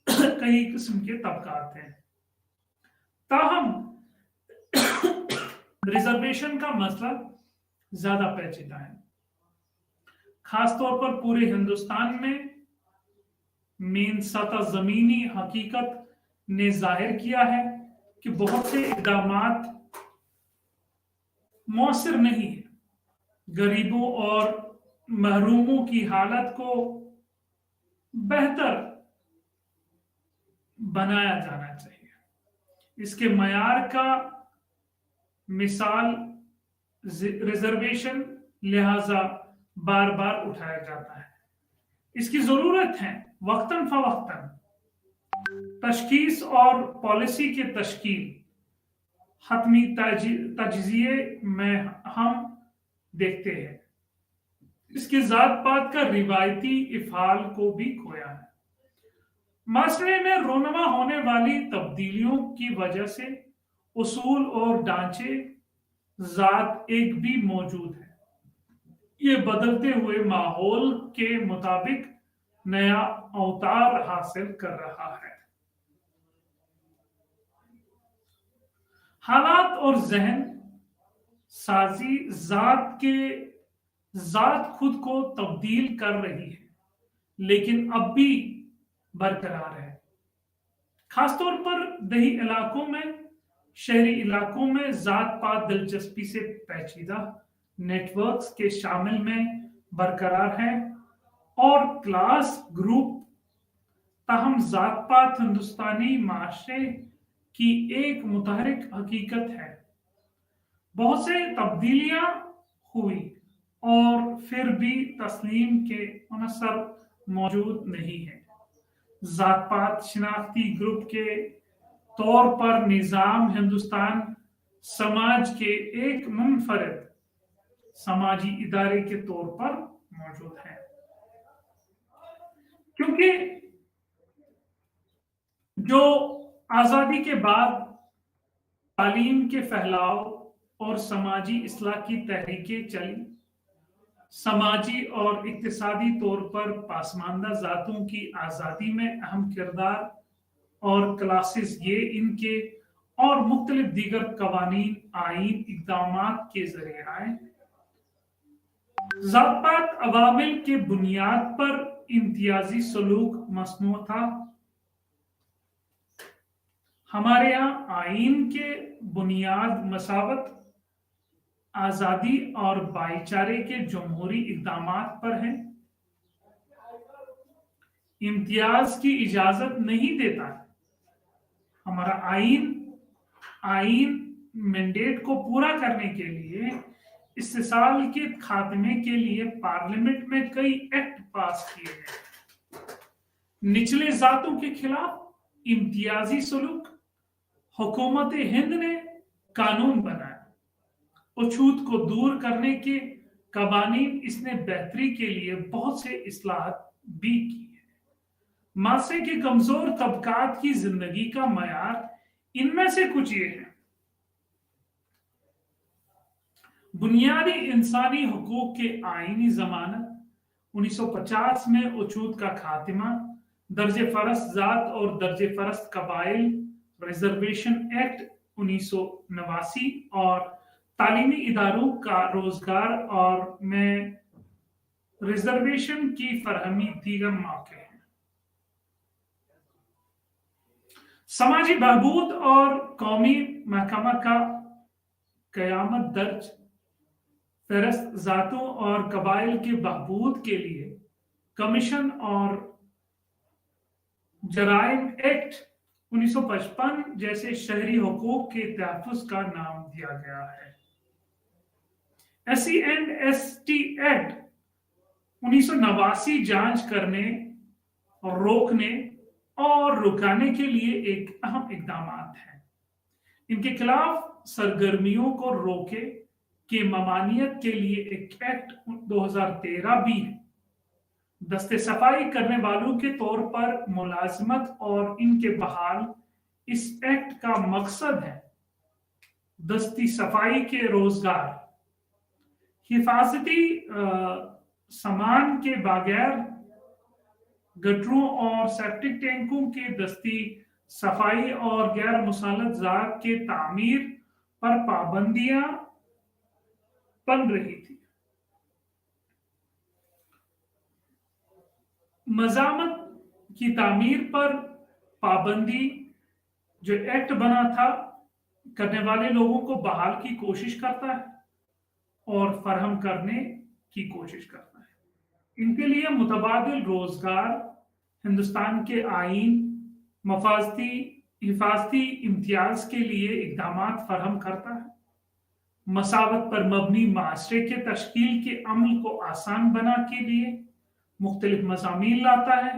S1: कई किस्म के तबकात हैं। ताहम रिजर्वेशन का मसला ज्यादा पेचीदा है। खासतौर पर पूरे हिंदुस्तान में मेन सतह जमीनी हकीकत ने जाहिर किया है कि बहुत से इक़दामात मौसर नहीं है। गरीबों और महरूमों की हालत को बेहतर बनाया जाना चाहिए। इसके मयार का मिसाल रिजर्वेशन लिहाजा बार बार उठाया जाता है। इसकी जरूरत है वक्तन फवक्तन तशखीस और पॉलिसी के तश्कील। हतमी तजिए में हम देखते हैं इसके जात पात का रिवायती इफाल को भी खोया है। माशरे में रोनमा होने वाली तब्दीलियों की वजह से उसूल और ढांचे जात एक भी मौजूद है। ये बदलते हुए माहौल के मुताबिक नया अवतार हासिल कर रहा है। हालात और जहन साजी जात खुद को तब्दील कर रही है, लेकिन अब भी बरकरार है। खासतौर पर दही इलाकों में, शहरी इलाकों में जात पात दिलचस्पी से पेचीदा नेटवर्क्स के शामिल में बरकरार है और क्लास ग्रुप ताहम जात पात हिंदुस्तानी माशरे की एक मुतहरिक हकीकत है। बहुत से तब्दीलियां हुई और फिर भी तस्लीम के अनसर मौजूद नहीं है। जात पात शिनाख्ती ग्रुप के तौर पर निजाम हिंदुस्तान समाज के एक मुनफरिद समाजी इदारे के तौर पर मौजूद है, क्योंकि जो आजादी के बाद तालीम के फैलाव और समाजी इस्लाह की तहरीकें चली, समाजी और इक्तिसादी तौर पर पासमानदा जातों की आज़ादी में अहम किरदार اور کلاسز یہ ان کے اور مختلف دیگر قوانین آئین اقدامات کے ذریعے آئے۔ ذات پات عوامل کے بنیاد پر امتیازی سلوک مصنوع تھا۔ ہمارے یہاں آئین کے بنیاد مساوات، آزادی اور بھائی چارے کے جمہوری اقدامات پر ہیں۔ امتیاز کی اجازت نہیں دیتا ہے۔ ہمارا آئین مینڈیٹ کو پورا کرنے کے لیے استحصال کے خاتمے کے لیے پارلیمنٹ میں کئی ایکٹ پاس کیے گئے۔ نچلے ذاتوں کے خلاف امتیازی سلوک حکومت ہند نے قانون بنایا۔ اچھوت کو دور کرنے کے قوانین اس نے بہتری کے لیے بہت سے اصلاحات بھی کی ہے۔ معاشرے کے کمزور طبقات کی زندگی کا معیار ان میں سے کچھ یہ ہے: بنیادی انسانی حقوق کے آئینی ضمانت، 1950 میں اچھوت کا خاتمہ، درجہ فرست ذات اور درجہ فرست قبائل ریزرویشن ایکٹ 1989 اور تعلیمی اداروں کا روزگار اور میں ریزرویشن کی فراہمی دیگر موقع ہیں۔ سماجی بہبود اور قومی محکمہ کا قیام درج فہرست ذاتوں اور قبائل کے بہبود کے لیے کمیشن اور جرائم ایکٹ 1955 جیسے شہری حقوق کے تحفظ کا نام دیا گیا ہے۔ S C and S T act 1989 جانچ کرنے اور روکنے اور رکانے کے لیے ایک اہم اقدامات ہیں۔ ان کے خلاف سرگرمیوں کو روکے کی ممانعت کے لیے ایک ایکٹ 2013 بھی ہے۔ دستے صفائی کرنے والوں کے طور پر ملازمت اور ان کے بحال، اس ایکٹ کا مقصد ہے دستی صفائی کے روزگار، حفاظتی سامان کے بغیر گٹروں اور سیپٹک ٹینکوں کے دستی صفائی اور غیر مسلط ذات کے تعمیر پر پابندیاں بن رہی تھی۔ مزاحمت کی تعمیر پر پابندی جو ایکٹ بنا تھا کرنے والے لوگوں کو بحال کی کوشش کرتا ہے اور فراہم کرنے کی کوشش کرتا ہے۔ ان کے لیے متبادل روزگار، ہندوستان کے آئین حفاظتی امتیاز کے لیے اقدامات فراہم کرتا ہے، مساوات پر مبنی معاشرے کے تشکیل کے عمل کو آسان بنا کے لیے مختلف مضامین لاتا ہے۔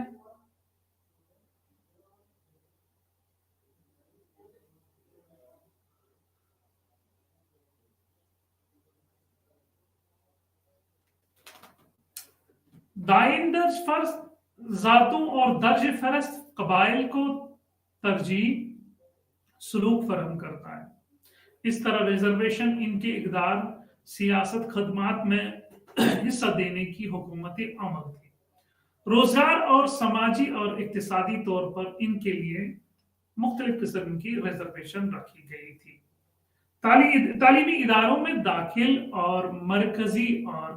S1: دائیں درج فرست ذاتوں اور درج فرست قبائل کو ترجیح سلوک فراہم کرتا ہے۔ اس طرح ریزرویشن ان کے اقدار، سیاست، خدمات میں حصہ دینے کی حکومت عمل تھی۔ روزگار اور سماجی اور اقتصادی طور پر ان کے لیے مختلف قسم کی ریزرویشن رکھی گئی تھی۔ تعلیمی اداروں میں داخل اور مرکزی اور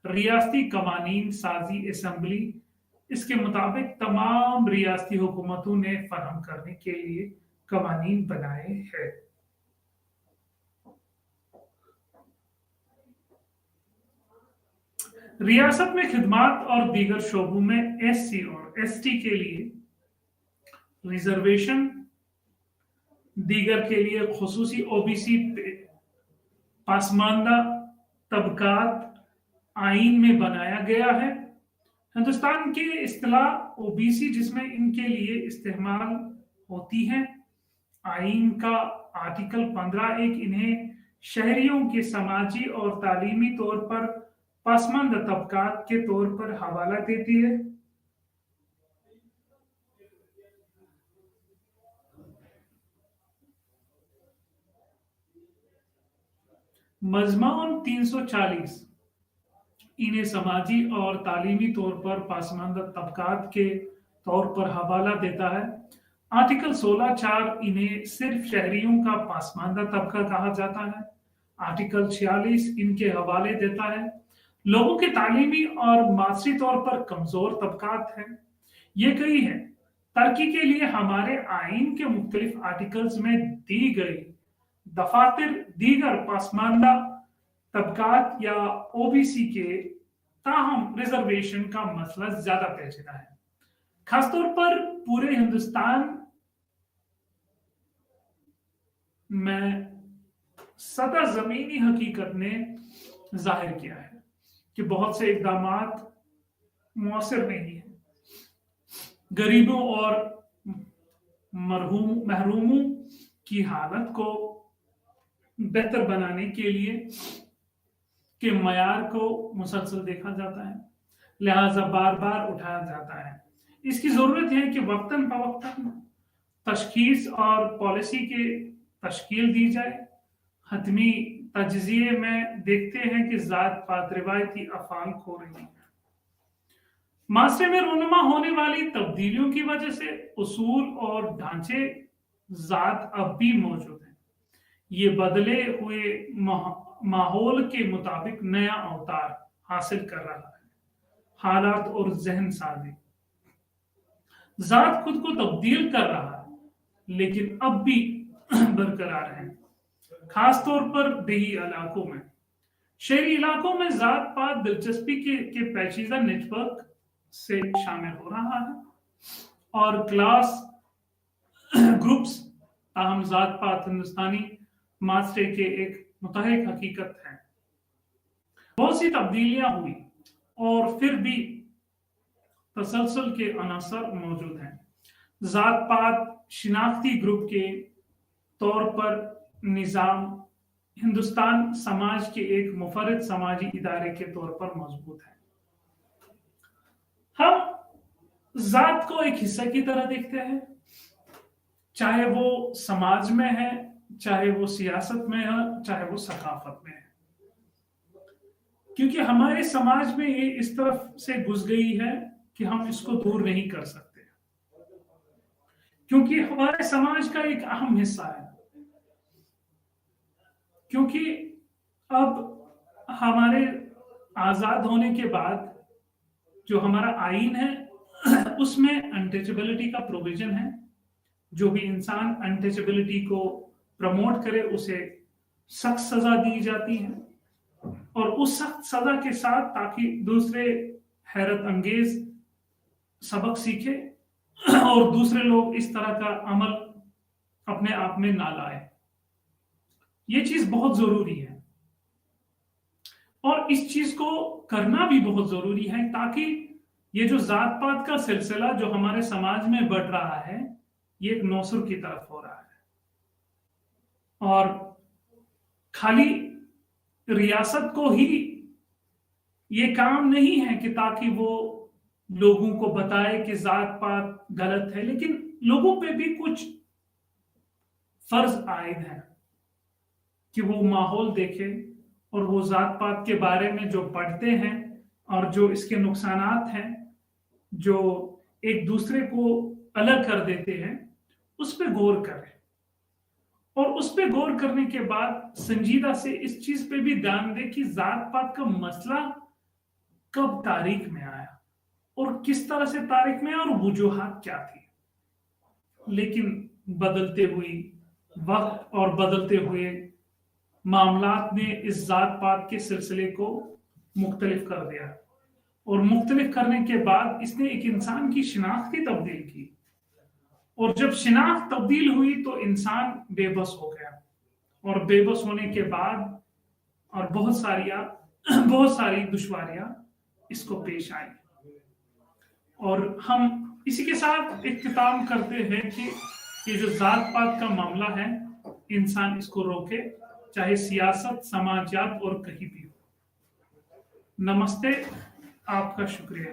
S1: ریاستی قوانین سازی اسمبلی اس کے مطابق تمام ریاستی حکومتوں نے فراہم کرنے کے لیے قوانین بنائے ہیں۔ ریاست میں خدمات اور دیگر شعبوں میں ایس سی اور ایس ٹی کے لیے ریزرویشن، دیگر کے لیے خصوصی او بی سی پسماندہ طبقات آئین میں بنایا گیا ہے۔ ہندوستان کے اصطلاح او بی سی جس میں ان کے لیے استعمال ہوتی ہے، آئین کا آرٹیکل 15(1) انہیں شہریوں کے سماجی اور تعلیمی طور پر پسماندہ طبقات کے طور پر حوالہ دیتی ہے۔ مضمون 340 انہیں سماجی اور تعلیمی طور پر پسماندہ طبقات کے طور پر حوالہ دیتا ہے۔ आर्टिकल 16(4) इन्हें सिर्फ शहरियों का पासमानदा तबका कहा जाता है। आर्टिकल 46 इनके हवाले देता है लोगों के तालीमी और माशी तौर पर कमजोर तबकात हैं। ये कई है तरक्की के लिए हमारे आइन के मुख्तलिफ आर्टिकल्स में दी गई दफातर दीगर पासमानदा तबकात या ओबीसी के ताहम रिजर्वेशन का मसला ज्यादा पेचीदा है, खासतौर पर पूरे हिंदुस्तान में सदा जमीनी हकीकत ने जाहिर किया है कि बहुत से इकदामात मुअस्सर नहीं है। गरीबों और महरूमों की हालत को बेहतर बनाने के लिए के मयार को मुसलसल देखा जाता है, लिहाजा बार बार उठाया जाता है। इसकी जरूरत है कि वक्तन फवक्तन तशखीस और पॉलिसी के तश्कील दी जाए। हतमी तजज़िये में देखते हैं कि ज़ात पात रिवायती अफ़ाल खो रही है। माशरे में रूनुमा होने वाली तब्दीलियों की वजह से उसूल और ढांचे ज़ात अब भी मौजूद हैं। ये बदले हुए माहौल के मुताबिक नया अवतार हासिल कर रहा है। हालात और जहन साजी ज़ात खुद को तब्दील कर रहा है, लेकिन अब भी बरकरार है, खास तौर पर देही इलाकों में। शहरी इलाकों में ज़ात पात दिलचस्पी के पेचीदा नेटवर्क से शामिल हो रहा है और क्लास ग्रुप्स ताहम ज़ात पात हिंदुस्तानी माशरे के एक मुतहरिक हकीकत है। बहुत सी तब्दीलियां हुई और फिर भी तसलसल के अनासर मौजूद हैं। ज़ात पात शिनाख्ती ग्रुप के तौर पर निज़ाम हिंदुस्तान समाज के एक मुफरद समाजी इदारे के तौर पर मजबूत है। हम ज़ात को एक हिस्सा की तरह देखते हैं, चाहे वो समाज में है, चाहे वो सियासत में है, चाहे वो सकाफत में है, क्योंकि हमारे समाज में ये इस तरफ से घुस गई है कि हम इसको दूर नहीं कर सकते, क्योंकि हमारे समाज का एक अहम हिस्सा है। क्योंकि अब हमारे आजाद होने के बाद जो हमारा आइन है उसमें अनटचेबिलिटी का प्रोविजन है। जो भी इंसान अनटचेबिलिटी को प्रमोट करे उसे सख्त सजा दी जाती है, और उस सख्त सजा के साथ ताकि दूसरे हैरत अंगेज सबक सीखे और दूसरे लोग इस तरह का अमल अपने आप में ना लाए। ये चीज बहुत जरूरी है और इस चीज को करना भी बहुत जरूरी है, ताकि ये जो जात पात का सिलसिला जो हमारे समाज में बढ़ रहा है ये एक नौसर की तरफ हो रहा है। और खाली रियासत को ही ये काम नहीं है कि ताकि वो लोगों को बताए कि जात पात गलत है, लेकिन लोगों पे भी कुछ फर्ज आयद है कि वो माहौल देखे और वो जात पात के बारे में जो पढ़ते हैं और जो इसके नुकसानात हैं जो एक दूसरे को अलग कर देते हैं उस पर गौर करें, और उस पर गौर करने के बाद संजीदा से इस चीज पे भी ध्यान दें कि जात पात का मसला कब तारीख में आया और किस तरह से तारीख में और वजूहात क्या थी। लेकिन बदलते हुए वक्त और बदलते हुए मामलात ने इस जात पात के सिलसिले को मुख्तलिफ कर दिया, और मुख्तलिफ करने के बाद इसने एक इंसान की शिनाख्त की तब्दील की, और जब शिनाख्त तब्दील हुई तो इंसान बेबस हो गया, और बेबस होने के बाद और बहुत सारी दुश्वारियां इसको पेश आई। और हम इसी के साथ इख्तिताम करते हैं कि ये जो जात पात का मामला है इंसान इसको रोके, चाहे सियासत समाजियात और कहीं भी हो। नमस्ते, आपका शुक्रिया।